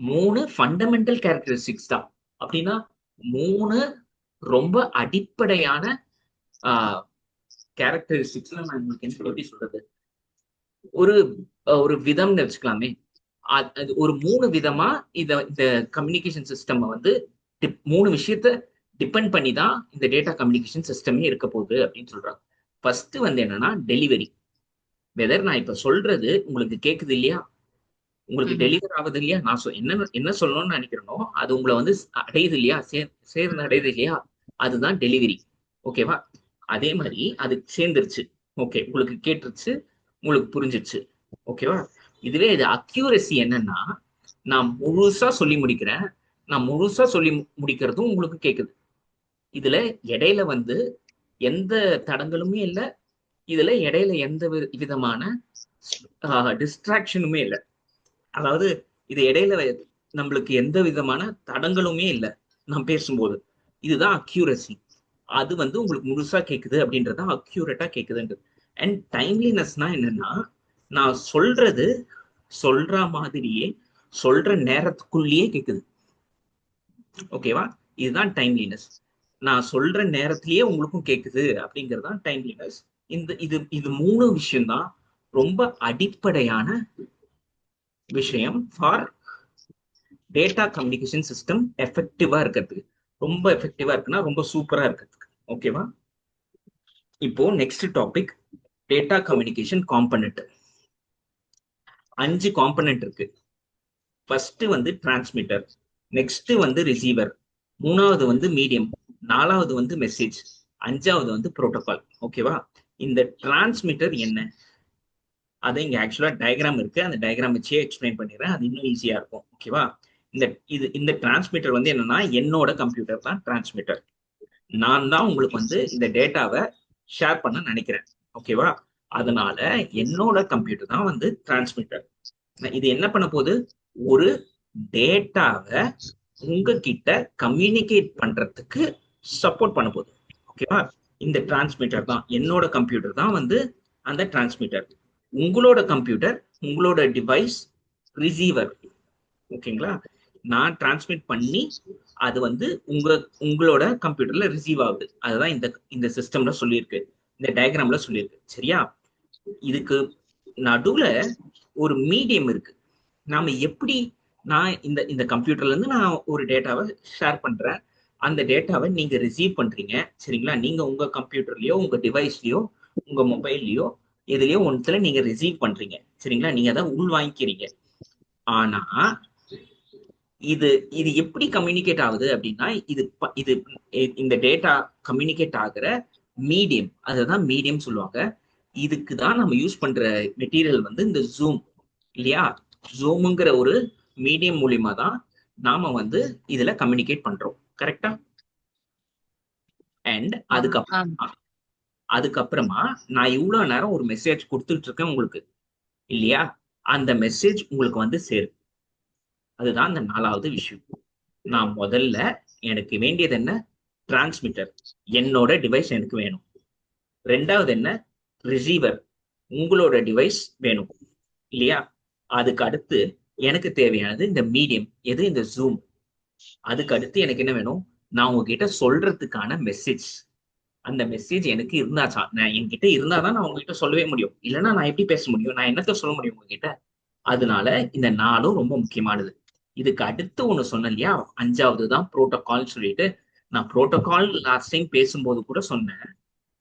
3 ஃபண்டமெண்டல் கேரக்டரிஸ்டிக்ஸ் தான். அப்படின்னா 3 ரொம்ப அடிப்படையான கேரக்டரிஸ்டிக்ஸ்ல நான் உங்களுக்கு எப்படி சொல்றது, ஒரு ஒரு விதம்னு வச்சுக்கலாமே. அது ஒரு 3 விதமா இந்த கம்யூனிகேஷன் சிஸ்டம் வந்து 3 விஷயத்த டிபெண்ட் பண்ணி தான் இந்த டேட்டா கம்யூனிகேஷன் சிஸ்டமே இருக்க போகுது அப்படின்னு சொல்றாங்க. ஃபர்ஸ்ட் வந்து என்னன்னா டெலிவரி. வெதர் நான் இப்ப சொல்றது உங்களுக்கு கேக்குது இல்லையா, உங்களுக்கு ம் டெலிவர் ஆகுது இல்லையா, நான் என்ன சொல்லணும்னு நினைக்கிறேனோ அது உங்களை வந்து அடையுது இல்லையா, சேர்ந்து அடையுது இல்லையா, அதுதான் டெலிவரி. ஓகேவா? அதே மாதிரி அது சேர்ந்துருச்சு, ஓகே, உங்களுக்கு கேட்டுருச்சு, உங்களுக்கு புரிஞ்சிருச்சு. ஓகேவா? இதுவே இது அக்யூரசி என்னன்னா, நான் முழுசா சொல்லி முடிக்கிறேன், நான் முழுசா சொல்லி முடிக்கிறதும் உங்களுக்கு கேக்குது. இதுல இடையில வந்து எந்த தடங்களுமே இல்லை, இதுல இடையில எந்த விதமான டிஸ்ட்ராக்ஷனுமே இல்லை. அதாவது இது இடையில நம்மளுக்கு எந்த விதமான தடங்களுமே இல்லை நான் பேசும்போது. இதுதான் அக்யூரசி. அது வந்து உங்களுக்கு முழுசா கேக்குது அப்படின்றத அக்யூரேட்டா கேக்குதுன்றது. அண்ட் டைம்லினஸ்னா என்னன்னா, நான் சொல்றது சொல்ற மாதிரியே சொல்ற நேரத்துக்குள்ளேயே கேக்குது. ஓகேவா? இதுதான் டைம்லினஸ். நான் சொல்ற நேரத்திலேயே உங்களுக்கும் கேக்குது அப்படிங்கிறது தான் டைம்லினஸ். இது 3 விஷயம் தான் ரொம்ப அடிப்படையான விஷயம் ஃபார் டேட்டா கம்யூனிகேஷன் சிஸ்டம் எஃபெக்டிவா இருக்கிறதுக்கு. ரொம்ப எஃபெக்டிவா இருக்குன்னா ரொம்ப சூப்பரா இருக்கிறதுக்கு. ஓகேவா? இப்போ next topic data communication component. 5 component இருக்கு. ஃபர்ஸ்ட் வந்து டிரான்ஸ்மிட்டர், நெக்ஸ்ட் வந்து ரிசீவர், மூணாவது வந்து மீடியம், நாலாவது வந்து மெசேஜ், அஞ்சாவது வந்து புரோட்டோகால். ஓகேவா? இந்த டிரான்ஸ்மிட்டர் என்ன, அதை இங்க ஆக்சுவலா டயக்ராம் இருக்கு, அந்த டயக்ராம் வச்சே எக்ஸ்பிளைன் பண்ணிடுறேன், அது இன்னும் ஈஸியா இருக்கும். ஓகேவா? இந்த டிரான்ஸ்மிட்டர் வந்து என்னன்னா என்னோட கம்ப்யூட்டர் தான் டிரான்ஸ்மிட்டர். நான் தான் உங்களுக்கு வந்து இந்த டேட்டாவை ஷேர் பண்ண நினைக்கிறேன். ஓகேவா? அதனால என்னோட கம்ப்யூட்டர் தான் வந்து டிரான்ஸ்மிட்டர். இது என்ன பண்ண போகுது, ஒரு டேட்டாவை உங்ககிட்ட கம்யூனிகேட் பண்றதுக்கு சப்போர்ட் பண்ண போகுது. ஓகேவா? இந்த டிரான்ஸ்மிட்டர் தான், என்னோட கம்ப்யூட்டர் தான் வந்து அந்த டிரான்ஸ்மிட்டர். உங்களோட கம்ப்யூட்டர், உங்களோட டிவைஸ் ரிசீவர். ஓகேங்களா? நான் டிரான்ஸ்மிட் பண்ணி அது வந்து உங்களோட கம்ப்யூட்டர்ல ரிசீவ் ஆகுது. அதுதான் இந்த இந்த சிஸ்டம்ல சொல்லியிருக்கு, இந்த டயக்ராம்ல சொல்லியிருக்கு. சரியா? இதுக்கு நடுவுல ஒரு மீடியம் இருக்கு. நாம எப்படி, நான் இந்த இந்த கம்ப்யூட்டர்ல இருந்து நான் ஒரு டேட்டாவை ஷேர் பண்றேன், அந்த டேட்டாவை நீங்க ரிசீவ் பண்றீங்க. சரிங்களா? நீங்க உங்க கம்ப்யூட்டர்லயோ உங்க டிவைஸ்லயோ உங்க மொபைல்லயோ எதுலயோ ஒன்றுல நீங்க ரிசீவ் பண்றீங்க. சரிங்களா? நீங்க அதை உள் வாங்கிக்கிறீங்க. ஆனா இது இது எப்படி கம்யூனிகேட் ஆகுது அப்படின்னா, இது இந்த டேட்டா கம்யூனிகேட் ஆகுற மீடியம், அதுதான் மீடியம் சொல்லுவாங்க. இதுக்கு தான் நம்ம யூஸ் பண்ற மெட்டீரியல் வந்து இந்த ஜூம், இல்லையா? ஜூமுங்கிற ஒரு மீடியம் மூலியமா தான் நாம வந்து இதுல கம்யூனிகேட் பண்றோம். கரெக்டா? அண்ட் அதுக்கப்புறமா நான் இவ்வளவு நேரம் ஒரு மெசேஜ் கொடுத்துட்டு இருக்கேன் உங்களுக்கு, இல்லையா? அந்த மெசேஜ் உங்களுக்கு வந்து சேரும். அதுதான் அந்த நாலாவது விஷயம். நான் முதல்ல எனக்கு வேண்டியது என்ன, டிரான்ஸ்மிட்டர், என்னோட டிவைஸ் எனக்கு வேணும். ரெண்டாவது என்ன, ரிசீவர், உங்களோட டிவைஸ் வேணும், இல்லையா? அதுக்கு அடுத்து எனக்கு தேவையானது இந்த மீடியம், எது, இந்த ஜூம். அதுக்கு அடுத்து எனக்கு என்ன வேணும், நான் உங்ககிட்ட சொல்றதுக்கான மெசேஜ். அந்த மெசேஜ் எனக்கு இருந்தாச்சா, நான் என்கிட்ட இருந்தாதான் நான் உங்ககிட்ட சொல்லவே முடியும், இல்லைன்னா நான் எப்படி பேச முடியும், நான் என்னத்த சொல்ல முடியும் உங்ககிட்ட? அதனால இந்த நாளும் ரொம்ப முக்கியமானது. இதுக்கு அடுத்து ஒண்ணு சொன்னேன் இல்லையா, அஞ்சாவது தான் புரோட்டோகால் சொல்லிட்டு. நான் புரோட்டோகால் லாஸ்ட் டைம் பேசும்போது கூட சொன்னேன்,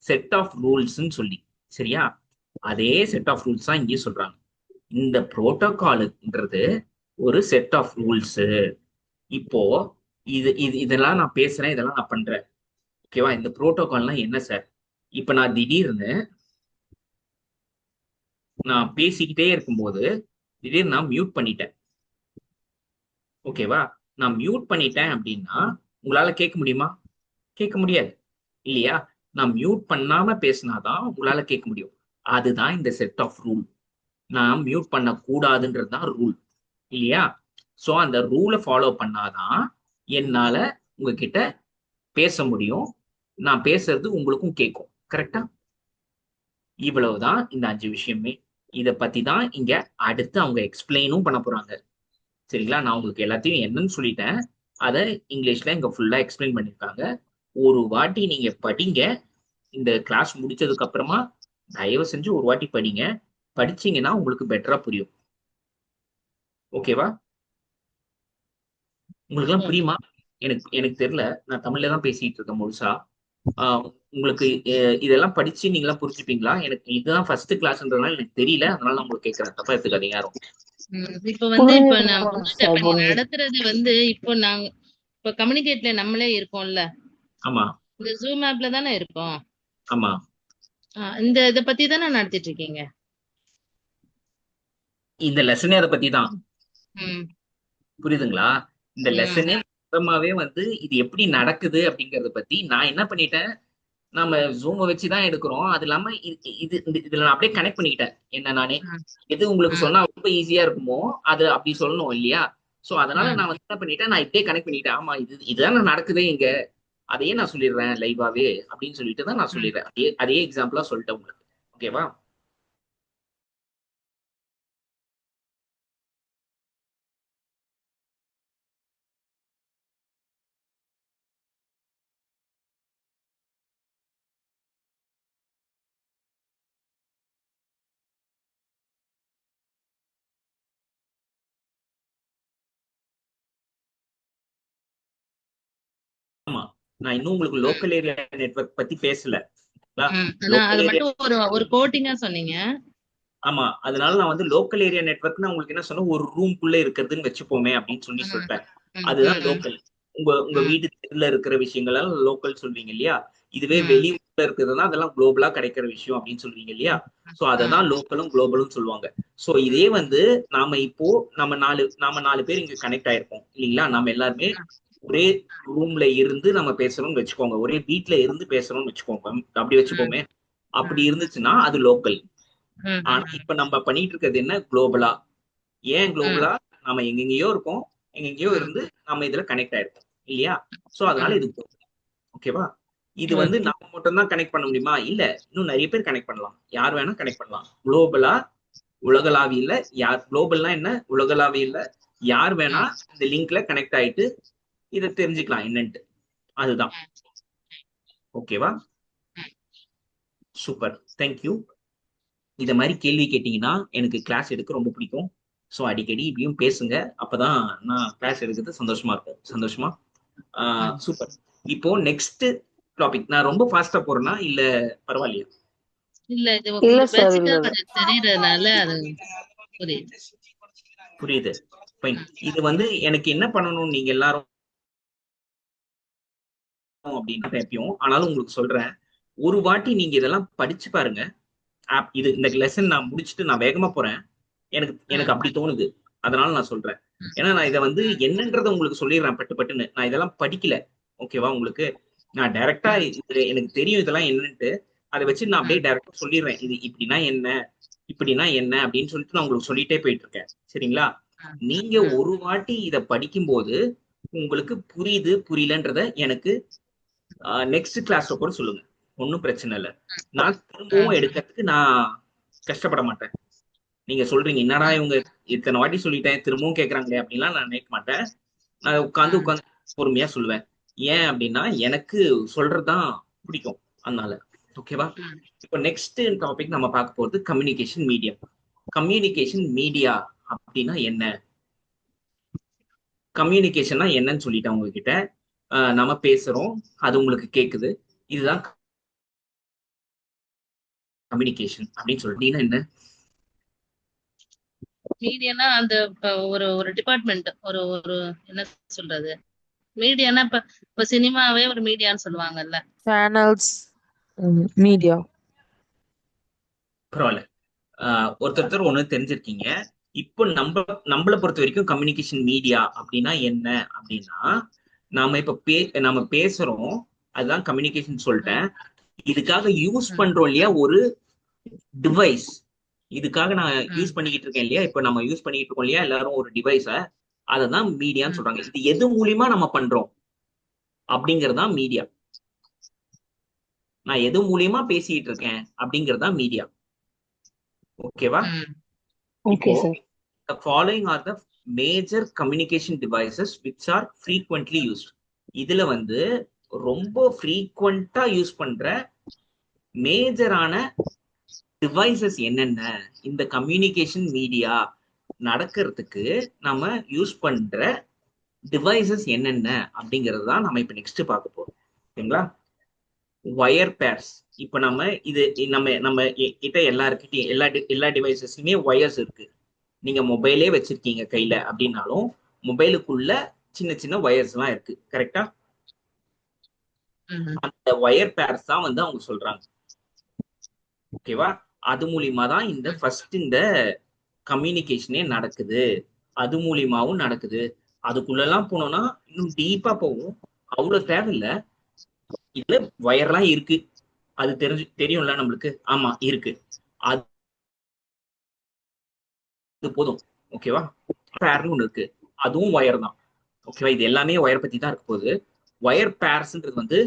செட் ஆஃப் ரூல்ஸ்ன்னு சொல்லி. சரியா? அதே செட் ஆஃப் ரூல்ஸ் தான் இங்கேயும் சொல்றாங்க. இந்த புரோட்டோகால்ன்றது ஒரு செட் ஆஃப் ரூல்ஸ். இப்போ இதெல்லாம் நான் பேசுறேன், இதெல்லாம் நான் பண்றேன். ஓகேவா? இந்த புரோட்டோகால்னா என்ன சார்? இப்ப நான் திடீர்னு நான் பேசிக்கிட்டே இருக்கும்போது திடீர்னு நான் மியூட் பண்ணிட்டேன். ஓகேவா? நான் மியூட் பண்ணிட்டேன் அப்படின்னா உங்களால கேட்க முடியுமா? கேட்க முடியாது, இல்லையா? நான் மியூட் பண்ணாம பேசினாதான் உங்களால கேட்க முடியும். அதுதான் இந்த செட் ஆஃப் ரூல். நான் மியூட் பண்ண கூடாதுன்றது தான் ரூல், இல்லையா? சோ அந்த ரூலை ஃபாலோ பண்ணாதான் என்னால உங்ககிட்ட பேச முடியும், நான் பேசுறது உங்களுக்கும் கேட்கும். கரெக்டா? இவ்வளவுதான் இந்த 5 விஷயமே. இத பத்தி தான் இங்க அடுத்து அவங்க எக்ஸ்பிளைனும் பண்ண போறாங்க. சரிங்களா? நான் உங்களுக்கு எல்லாத்தையும் என்னன்னு சொல்லிட்டேன், அதை இங்கிலீஷ்ல இங்க ஃபுல்லா எக்ஸ்பிளைன் பண்ணிருக்காங்க. ஒரு வாட்டி நீங்க படிங்க. இந்த கிளாஸ் முடிச்சதுக்கு அப்புறமா தயவு செஞ்சு ஒரு வாட்டி படிங்க. படிச்சீங்கன்னா உங்களுக்கு பெட்டரா புரியும். ஓகேவா? உங்களுக்கு எல்லாம் புரியுமா? எனக்கு எனக்கு தெரியல, நான் தமிழ்ல தான் பேசிட்டு இருக்கேன் முழுசா. உங்களுக்கு இதெல்லாம் படிச்சு நீங்களா புரிஞ்சுப்பீங்களா? எனக்கு இதுதான் ஃபர்ஸ்ட் கிளாஸ்ன்றதுனால எனக்கு தெரியல, அதனால நான் உங்களுக்கு கேட்கறேன், தப்பா எடுத்துக்காதீங்க யாரும். இப்ப வந்து இப்ப நான் புரியுது புரிஞ்சுட்டேன். சார், இப்ப நீங்க புரியுது. நடத்துறது வந்து இப்போ நாங்க இப்ப கம்யூனிகேட்ல நம்மளே இருக்கோம்ல, ஆமா, இந்த ஜூம் ஆப்ல தானே இருக்கோம். ஆமா. இந்த இத பத்தி தானே நடத்திட்டு இருக்கீங்க. இந்த லெசனே அதை பத்தி தான். ம். புரியுதுங்களா? இந்த ம். லெசனே மொத்தமாவே வந்து இது எப்படி நடக்குது அப்படிங்கறத பத்தி நான் என்ன பண்ணிட்டேன், நம்ம ஜூமை வச்சுதான் எடுக்கிறோம். அது இல்லாம இதுல நான் அப்படியே கனெக்ட் பண்ணிக்கிட்டேன் என்ன நானே. ம். எது உங்களுக்கு ம். சொன்னா ரொம்ப ஈஸியா இருக்குமோ அது அப்படி சொல்லணும், இல்லையா? சோ அதனால ம். நான் வந்து என்ன பண்ணிட்டேன், நான் இப்படியே கனெக்ட் பண்ணிட்டேன். ஆமா, இதுதான் நடக்குதே இங்க, அதையே நான் சொல்லிடுறேன் லைவாவே அப்படின்னு சொல்லிட்டு தான் நான் ம். சொல்லிடுறேன். அதே எக்ஸாம்பிளா சொல்லிட்டேன் உங்களுக்கு. ஓகேவா? நான் இன்னும் உங்களுக்கு லோக்கல் ஏரியா நெட்வொர்க் பத்தி பேசல. ஆனா அது லோக்கல் ஏரியா, மட்டும் ஒரு கோட்டிங்கா சொன்னீங்க. ஆமா, அதனால நான் வந்து லோக்கல் ஏரியா நெட்வொர்க்னா உங்களுக்கு என்ன சொன்ன, ஒரு ரூம்குள்ள இருக்கிறதுன்னு வச்சுப்போமே அப்படின்னு சொல்லி ம், சொல்லிட்டேன். ம், அதுதான் ம், லோக்கல். உங்க உங்க ம், வீட்டு தெருல இருக்கிற விஷயங்கள் எல்லாம் லோக்கல் சொல்வீங்க இல்லையா? இதுவே ம், வெளியூர்ல இருக்கிறதுனா அதெல்லாம் குளோபலா கிடைக்கிற விஷயம் அப்படின்னு சொல்றீங்க இல்லையா? சோ அததான் ம், லோக்கலும் குளோபலும் சொல்லுவாங்க. சோ இதே வந்து நாம இப்போ நாம நாலு பேர் இங்க கனெக்ட் ஆயிருக்கோம் இல்லைங்களா? நாம எல்லாருமே ஒரே ரூம்ல இருந்து நம்ம பேசுறோம்னு வச்சுக்கோங்க, ஒரே வீட்ல இருந்து பேசுறோம்னு வச்சுக்கோங்க, அப்படி ம், வச்சுப்போமே. அப்படி இருந்துச்சுன்னா அது லோக்கல். ம், ஆனா இப்ப நம்ம பண்ணிட்டு இருக்கிறது என்ன, குளோபலா. ஏன் ம், குளோபலா? நம்ம எங்கெங்கயோ இருக்கோம், எங்கெங்கயோ ம், இருந்து நம்ம இதுல கனெக்ட் ஆயிருக்கோம் இல்லையா? சோ அதனால ம், இது ஓகேவா? இது வந்து ஓகே. நம்ம மட்டும் தான் கனெக்ட் பண்ண முடியுமா? இல்ல, இன்னும் நிறைய பேர் கனெக்ட் பண்ணலாம். யார் வேணா கனெக்ட் பண்ணலாம். குளோபலா, உலகளாவியல. யார் குளோபல்னா என்ன, உலகளாவியல யார் வேணா ம், இந்த லிங்க்ல கனெக்ட் ஆயிட்டு இதை தெரிஞ்சுக்கலாம் என்னன்ட்டு. அதுதான். ஓகேவா? ம். Super, thank you. இத மாதிரி கேள்வி கேட்டீங்கன்னா எனக்கு கிளாஸ் எடுக்க ரொம்ப பிடிக்கும். ஸோ அடிக்கடி இப்படியும் பேசுங்க, அப்பதான் நான் கிளாஸ் எடுக்கிறது சந்தோஷமா இருக்கும். சந்தோஷமா? ம். சூப்பர். இப்போ நெக்ஸ்ட் டாபிக். நான் ரொம்ப ஃபாஸ்டா போறேனா இல்ல பரவாயில்லையா? இல்ல இது இல்ல கொஞ்சம் சார், பேசிக்கா இல்ல இல்ல. கொஞ்சம் தெரியறதுனால அது புரியுது. புரியுது. Fine. ம், இது வந்து எனக்கு என்ன பண்ணணும் நீங்க எல்லாரும் அப்படின்னு எப்பயும் ஆனாலும் உங்களுக்கு சொல்றேன். ஒரு வாட்டி நீங்க இதெல்லாம் படிச்சு பாருங்க. இது இந்த லெசன் நான் முடிச்சுட்டு நான் வேகமா போறேன். எனக்கு ம், எனக்கு அப்படி தோணுது. அதனால நான் சொல்றேன். ம், ஏன்னா நான் இதை வந்து ம், என்னன்றதை உங்களுக்கு சொல்லிடுறேன் பட்டு பட்டுன்னு. நான் இதெல்லாம் படிக்கல. ஓகேவா உங்களுக்கு? நான் டைரக்டா ம், இது எனக்கு தெரியும் இதெல்லாம் என்னன்ட்டு. அதை வச்சு நான் அப்படியே ம், டைரக்டா சொல்லிடுறேன். இது இப்படின்னா என்ன, இப்படின்னா என்ன அப்படின்னு சொல்லிட்டு நான் உங்களுக்கு சொல்லிட்டே போயிட்டு இருக்கேன். சரிங்களா? ம், நீங்க ம். ஒரு வாட்டி இதை படிக்கும்போது உங்களுக்கு புரியுது புரியலன்றத எனக்கு நெக்ஸ்ட் கிளாஸ்ல கூட சொல்லுங்க. ஒன்றும் பிரச்சனை இல்லை. நான் திரும்பவும் ம், எடுக்கிறதுக்கு நான் கஷ்டப்பட மாட்டேன். நீங்க சொல்றீங்க என்னடா ம், இவங்க இத்தனை வாட்டி சொல்லிட்டேன் திரும்பவும் கேட்கறாங்களே அப்படின்லாம் நான் நினைக்க மாட்டேன். நான் உட்காந்து ம். உட்காந்து பொறுமையா சொல்லுவேன். ஏன் அப்படின்னா எனக்கு சொல்றதுதான் பிடிக்கும். அதனால ஓகேவா? ம். இப்போ நெக்ஸ்ட் டாபிக் நம்ம பார்க்க போறது கம்யூனிகேஷன் மீடியம். கம்யூனிகேஷன் மீடியா அப்படின்னா என்ன? கம்யூனிகேஷன்னா என்னன்னு சொல்லிட்டேன் உங்ககிட்ட. நம்ம பேசுறோம், அது உங்களுக்கு கேக்குது. இதுதான் கம்யூனிகேஷன் அப்படின்னு சொல்லிட்டு என்ன? மீடியானா அந்த ஒரு ஒரு டிபார்ட்மெண்ட் ஒரு ஒரு என்ன சொல்றது, மீடியானா இப்ப இப்ப சினிமாவே ஒரு மீடியான்னு சொல்லுவாங்கல்ல. Channels, media. பரவாயில்ல. ஒருத்தர் ஒண்ணு தெரிஞ்சிருக்கீங்க. இப்போ நம்மளை பொறுத்த வரைக்கும் கம்யூனிகேஷன் மீடியா அப்படின்னா என்ன அப்படின்னா, நாம இப்ப நம்ம பேசுறோம், அதுதான் கம்யூனிகேஷன் ம், சொல்லிட்டேன். இதுக்காக யூஸ் ம், பண்றோம் இல்லையா ஒரு டிவைஸ். இதுக்காக நான் ம், யூஸ் பண்ணிக்கிட்டு இருக்கேன் இல்லையா, இப்ப நம்ம யூஸ் பண்ணிக்கிட்டு இருக்கோம் இல்லையா எல்லாரும் ஒரு டிவைஸ, அததான் மீடியான்னு ம், சொல்றாங்க. இது எது மூலியமா நம்ம பண்றோம் அப்படிங்கறதுதான் மீடியா. நான் எது மூலியமா பேசிட்டு இருக்கேன் அப்படிங்கறதா மீடியா. ஓகேவா? ம், இப்போ okay sir. the following are the major communication devices which are frequently used. இதுல வந்து ரொம்ப ஃப்ரீக்வெண்டா யூஸ் பண்ற மேஜரான டிவைசஸ் என்னென்ன, இந்த கம்யூனிகேஷன் மீடியா நடக்கிறதுக்கு நம்ம யூஸ் பண்ற டிவைசஸ் என்னென்ன அப்படிங்கிறது தான் நம்ம இப்ப நெக்ஸ்ட் பார்க்க போறோம். ஓகேங்களா? Wire pairs. இப்ப நம்ம இது நம்ம நம்ம கிட்ட எல்லாருக்கிட்டையும் எல்லா டிவைசஸ்லயுமே ஒயர்ஸ் இருக்கு. நீங்க மொபைலே வச்சிருக்கீங்க கையில அப்படின்னாலும் மொபைலுக்குள்ள சின்ன சின்ன ஒயர்ஸ் எல்லாம் இருக்கு. கரெக்டா? ம், அந்த ஒயர் பேர்ஸ் தான் வந்து அவங்க சொல்றாங்க. ஓகேவா? அது மூலியமா தான் இந்த ம், ஃபர்ஸ்ட் இந்த கம்யூனிகேஷனே நடக்குது. அது மூலியமாவும் நடக்குது. அதுக்குள்ளெல்லாம் போனோம்னா இன்னும் டீப்பா போகும். அவ்வளவு தேவையில்ல. இதுல ஒயர்லாம் இருக்கு, அது தெரியும்ல நம்மளுக்கு. ஆமா இருக்கு. அது போதும். ஓகேவா? பேர்னு ஒண்ணு இருக்கு, அதுவும் ஒயர் தான். ஓகேவா? இது எல்லாமே ஒயர் பத்தி தான் இருக்க போகுது. ஒயர் பேர்ஸ்ன்றது வந்து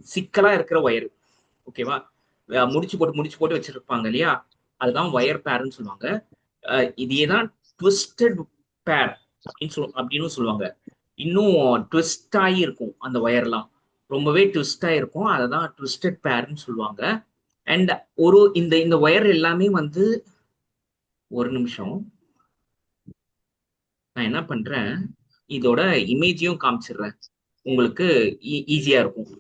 சிக்கலா இருக்கிற ஒயர். ஓகேவா? முடிச்சு போட்டு வச்சிருப்பாங்க இல்லையா, அதுதான் ஒயர் பேர்னு சொல்லுவாங்க. இதே தான் ட்விஸ்டட் பேர் அப்படின்னு சொல்லுவாங்க. இன்னும் ட்விஸ்ட் ஆகி இருக்கும் அந்த ஒயர்லாம், ரொம்பவே ட்விஸ்ட் ஆயிருக்கும். அததான் ட்விஸ்டட் பேர்னு சொல்லுவாங்க. அண்ட் இந்த இந்த ஒயர் எல்லாமே வந்து, ஒரு நிமிஷம் நான் என்ன பண்றேன், இதோட இமேஜையும் காமிச்சிடுறேன். உங்களுக்கு ஈஸியா இருக்கும்.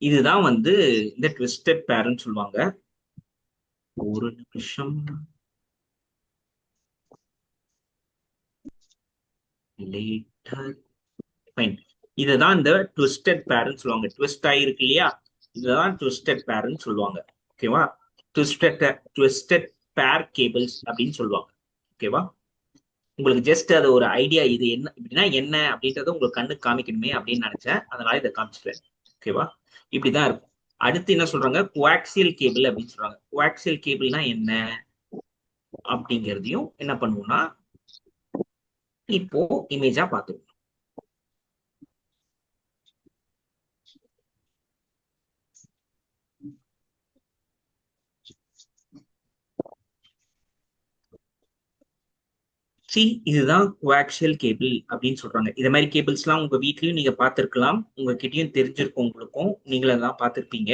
இதுதான் வந்து இந்த ட்விஸ்டட் பேர்ன்னு சொல்லுவாங்க. ஒரு நிமிஷம். ஃபைன். இதுதான் இந்த ட்விஸ்டட் பேர்ன்னு சொல்லுவாங்க. ட்விஸ்ட் ஆயிருக்கு இல்லையா, இதுதான் ட்விஸ்டட் பேர்ன்னு சொல்லுவாங்க. ஓகேவா? ட்விஸ்டட் பேர் கேபிள்ஸ் அப்படின்னு சொல்லுவாங்க. ஓகேவா? உங்களுக்கு ஜஸ்ட் அது ஒரு ஐடியா, இது என்ன இப்படின்னா என்ன அப்படின்றத உங்களுக்கு கண்ணுக்கு காமிக்கணுமே அப்படின்னு நினைச்சேன், அதனால இதை காமிச்சிட்டேன். ஓகேவா? இப்படிதான் இருக்கும். அடுத்து என்ன சொல்றாங்க, கோஆக்சியல் கேபிள் அப்படின்னு சொல்றாங்க. கோஆக்சியல் கேபிள்னா என்ன அப்படிங்கிறதையும் என்ன பண்ணுவோம்னா இப்போ இமேஜா பார்த்துருவோம். இதுதான் கோஆக்சியல் கேபிள் அப்படின்னு சொல்றாங்க. இது மாதிரி கேபிள்ஸ் எல்லாம் உங்க வீட்லயும் நீங்க பார்த்திருக்கலாம், உங்ககிட்டயும் தெரிஞ்சிருக்கும், உங்களுக்கும் நீங்களும் தான் பார்த்திருப்பீங்க.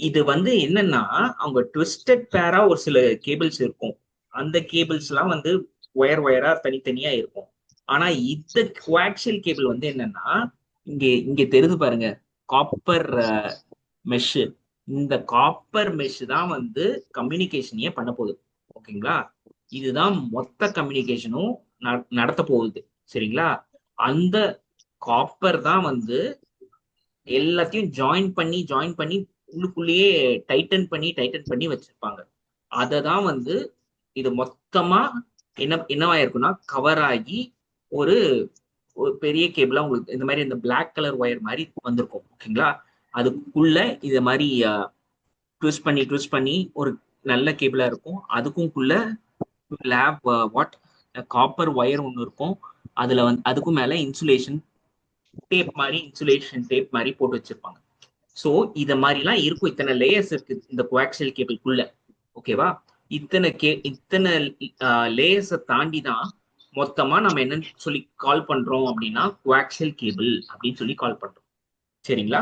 இது வந்து என்னன்னா, அவங்க ட்விஸ்டட் பேரா ஒரு சில கேபிள்ஸ் இருக்கும். அந்த கேபிள்ஸ் எல்லாம் வந்து ஒயரா தனித்தனியா இருக்கும். ஆனா இந்த கோஆக்சியல் கேபிள் வந்து என்னன்னா, இங்க இங்க தெரிஞ்சு பாருங்க, காப்பர் மெஷ். இந்த காப்பர் மெஷ் தான் வந்து கம்யூனிகேஷனையே பண்ண போகுது. ஓகேங்களா? இதுதான் மொத்த கம்யூனிகேஷனும் நடத்த போகுது. சரிங்களா? அந்த காப்பர் தான் வந்து எல்லாத்தையும் ஜாயின் பண்ணி உள்ளுக்குள்ளேயே டைட்டன் பண்ணி வச்சிருப்பாங்க. அதை தான் வந்து இது மொத்தமா என்னவா இருக்குன்னா கவர் ஆகி ஒரு ஒரு பெரிய கேபிளா உங்களுக்கு இந்த மாதிரி இந்த பிளாக் கலர் ஒயர் மாதிரி வந்திருக்கும். ஓகேங்களா? அதுக்குள்ள இத மாதிரி ட்விஸ்ட் பண்ணி ஒரு நல்ல கேபிளா இருக்கும். அதுக்குள்ள லேப் வாட் காப்பர் ஒயர் ஒன்று இருக்கும். அதுல வந்து அதுக்கும் மேல இன்சுலேஷன் டேப் மாதிரி போட்டு வச்சிருப்பாங்க. சோ இத மாதிரிலாம் இருக்கும். இத்தனை லேயர்ஸ் இருக்கு இந்த கோஆக்சியல் கேபிள்குள்ள. ஓகேவா? இத்தனை லேயர்ஸை தாண்டி தான் மொத்தமா நம்ம என்னன்னு சொல்லி கால் பண்றோம் அப்படின்னா கோஆக்சியல் கேபிள் அப்படின்னு சொல்லி கால் பண்றோம். சரிங்களா?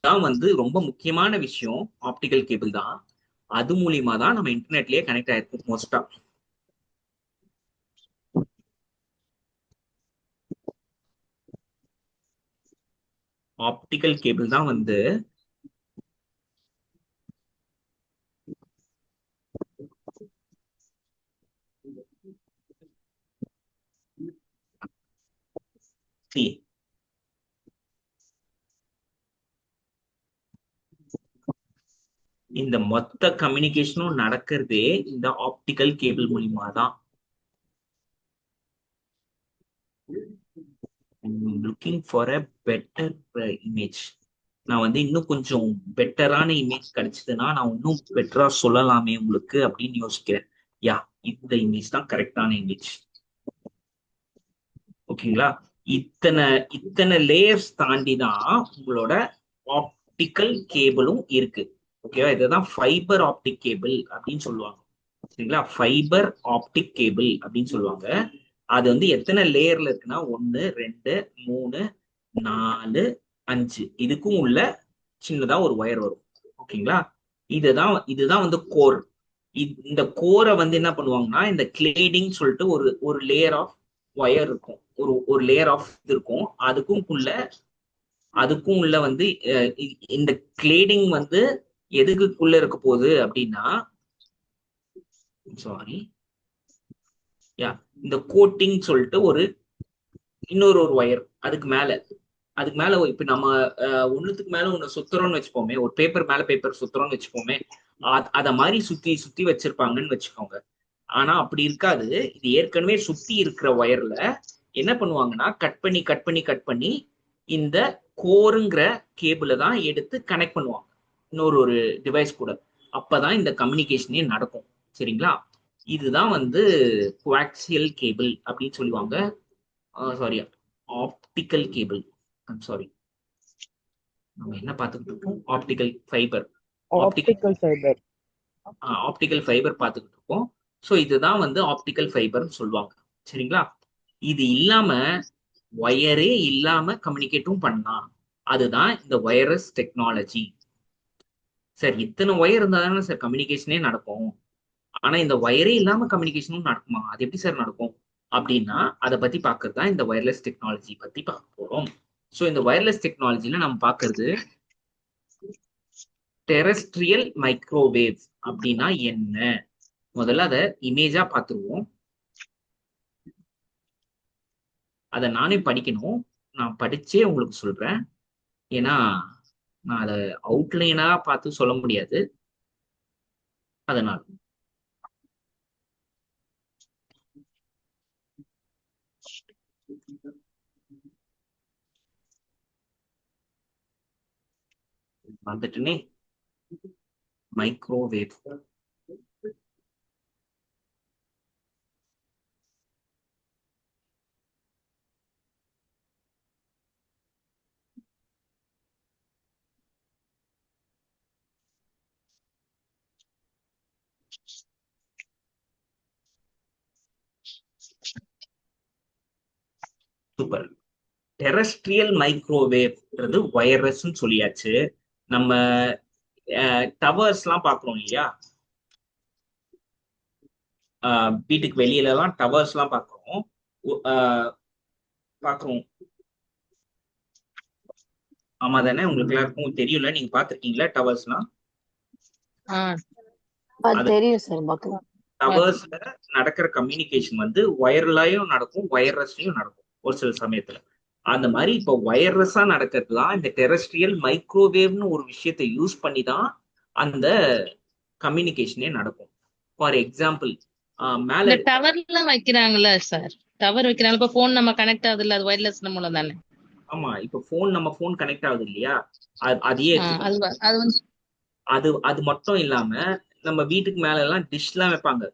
தான் வந்து ரொம்ப முக்கியமான விஷயம் ஆப்டிக்கல் கேபிள் தான். அது மூலியமா தான் நம்ம இன்டர்நெட்லயே கனெக்ட் ஆயிருக்கும் மோஸ்டா. ஆப்டிக்கல் கேபிள் தான் வந்து இந்த மொத்த கம்யூனிகேஷனும் நடக்கிறதே இந்த ஆப்டிக்கல் கேபிள் மூலியமா தான். Looking for a better image. நான் வந்து இன்னும் கொஞ்சம் பெட்டரான இமேஜ் கிடைச்சதுன்னா நான் இன்னும் பெட்டரா சொல்லலாமே உங்களுக்கு அப்படின்னு யோசிக்கிறேன். யா, இந்த இமேஜ் தான் கரெக்டான இமேஜ். ஓகேங்களா? இத்தனை இத்தனை லேயர்ஸ் தாண்டி தான் உங்களோட ஆப்டிக்கல் கேபிளும் இருக்கு. ஓகேவா? இதுதான் ஃபைபர் ஆப்டிக் கேபிள் அப்படின்னு சொல்லுவாங்க. சரிங்களா? ஃபைபர் ஆப்டிக் கேபிள் அப்படின்னு சொல்லுவாங்க. அது வந்து எத்தனை லேயர்ல இருக்குன்னா 1 2 3 4 5 இதுக்கும் உள்ள சின்னதா ஒரு ஒயர் வரும். ஓகேங்களா? இதுதான் வந்து கோர். இந்த கோரை வந்து என்ன பண்ணுவாங்கன்னா இந்த கிளேடிங் சொல்லிட்டு ஒரு ஒரு லேயர் ஆஃப் ஒயர் இருக்கும். ஒரு லேயர் ஆஃப் இது இருக்கும். அதுக்கும் உள்ள வந்து இந்த கிளேடிங் வந்து எதுக்குள்ள இருக்க போகுது அப்படின்னா, சாரி, யா, இந்த கோட்டிங் சொல்லிட்டு இன்னொரு ஒயர் அதுக்கு மேல இப்ப நம்ம ஒண்ணுத்துக்கு மேல ஒண்ணு சுத்துறோம்னு வச்சுப்போமே, ஒரு பேப்பர் மேல பேப்பர் சுத்துறோம்னு வச்சுப்போமே, அத மாதிரி சுத்தி சுத்தி வச்சிருப்பாங்கன்னு வச்சுக்கோங்க. ஆனா அப்படி இருக்காது. இது ஏற்கனவே சுத்தி இருக்கிற ஒயர்ல என்ன பண்ணுவாங்கன்னா கட் பண்ணி இந்த கோருங்கிற கேபிளை தான் எடுத்து கனெக்ட் பண்ணுவாங்க இன்னொரு டிவைஸ் கூட. அப்பதான் இந்த கம்யூனிகேஷனே நடக்கும். சரிங்களா? இதுதான் வந்து கோஆக்சியல் கேபிள் அப்படின்னு சொல்லுவாங்க. Sorry, optical cable. சாரி, நம்ம என்ன பார்த்துக்கிட்டு இருக்கோம்? Optical fibre. Optical fiber. Optical fibre பார்த்துக்கிட்டு இருக்கோம். ஸோ இதுதான் வந்து ஆப்டிக்கல் ஃபைபர்னு சொல்லுவாங்க. சரிங்களா? இது இல்லாம ஒயரே இல்லாம கம்யூனிகேட்டும் பண்ணலாம். அதுதான் இந்த வயர்லெஸ் டெக்னாலஜி. சார் இத்தனை ஒயர் இருந்தா தானே சார் கம்யூனிகேஷனே நடக்கும். ஆனா இந்த ஒயரே இல்லாம கம்யூனிகேஷனும் நடக்குமா? அது எப்படி சார் நடக்கும் அப்படின்னா அதை பத்தி பார்க்கறது தான் இந்த வயர்லெஸ் டெக்னாலஜி பத்தி பார்க்க போறோம். ஸோ இந்த வயர்லெஸ் டெக்னாலஜில நம்ம பார்க்கறது டெரஸ்ட்ரியல் மைக்ரோவேவ் அப்படின்னா என்ன. முதல்ல அதை இமேஜா பார்த்துருவோம். அதை நானே படிக்கணும். நான் படிச்சே உங்களுக்கு சொல்றேன். ஏன்னா நான் அதை அவுட்லைனா பார்த்து சொல்ல முடியாது. அதனால வந்துட்டுனே மைக்ரோவேவ். சூப்பர். டெரஸ்ட்ரியல் மைக்ரோவேவ்ன்றது வயர்லெஸ் சொல்லியாச்சு. நம்ம டவர்ஸ் எல்லாம் பாக்குறோம் இல்லையா? வீட்டுக்கு வெளியில எல்லாம் டவர்ஸ் எல்லாம் பாக்குறோம். பாக்குறோம். ஆமா தானே? உங்களுக்கு எல்லாருக்கும் தெரியல. நீங்க பாத்திருக்கீங்களா டவர்ஸ்லாம்? தெரியும் சார், பார்க்கலாம். டவர்ஸ்ல நடக்கிற கம்யூனிகேஷன் வந்து ஒயர்லயும் நடக்கும், வயர்லெஸ்லயும் நடக்கும் ஒரு சில சமயத்துல. அந்த மாதிரி இப்போ வயர்லெஸ்ஸா நடக்கிறது தான் இந்த டெரஸ்ட்ரியல் மைக்ரோவேவ்னு ஒரு விஷயத்தை யூஸ் பண்ணி தான் அந்த கம்யூனிகேஷனே நடக்கும். ஃபார் எக்ஸாம்பிள் மேல டவர்லாம் வைக்கிறாங்கல்ல சார், டவர் வைக்கிறாங்க. இப்ப போன் நம்ம கனெக்ட் ஆகுது இல்ல, அது வயர்லெஸ் மூலம் தானே? ஆமா, இப்ப நம்ம போன் கனெக்ட் ஆகுது இல்லையா? அதையே அது அது மட்டும் இல்லாம நம்ம வீட்டுக்கு மேல எல்லாம் டிஷ் எல்லாம் வைப்பாங்க.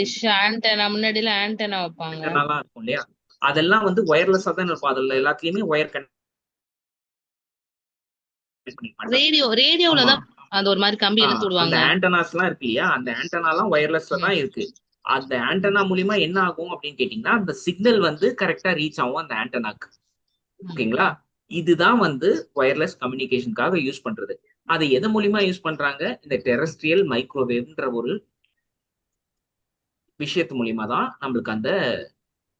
டிஷ் ஆண்டனா, முன்னாடி எல்லாம் ஆண்டனா வைப்பாங்க. நல்லா இருக்கும் இல்லையா? அதெல்லாம் வந்து வயர்லெஸ்ஸா தான் இருக்கும். அதுல எல்லாத்துலயுமே ஒயர் கனெக்ட் பண்ணி ரேடியோல தான் அந்த ஒரு மாதிரி கம்பி இழுத்து விடுவாங்க. அந்த ஆண்டனாஸ் எல்லாம் இருக்கு இல்லையா? அந்த ஆண்டனா எல்லாம் வயர்லெஸ்ல தான் இருக்கு. அந்த ஆண்டனா மூலியமா என்ன ஆகும் அப்படின்னு கேட்டீங்கன்னா, அந்த சிக்னல் வந்து கரெக்டா ரீச் ஆகும் அந்த ஆண்டனாக்கு. ஓகேங்களா? இதுதான் வந்து வயர்லெஸ் கம்யூனிகேஷனுக்காக யூஸ் பண்றது. அதை எது மூலியமா யூஸ் பண்றாங்க? இந்த டெரஸ்ட்ரியல் மைக்ரோவேவ்ன்ற ஒரு விஷயத்து மூலியமா தான் நம்மளுக்கு அந்த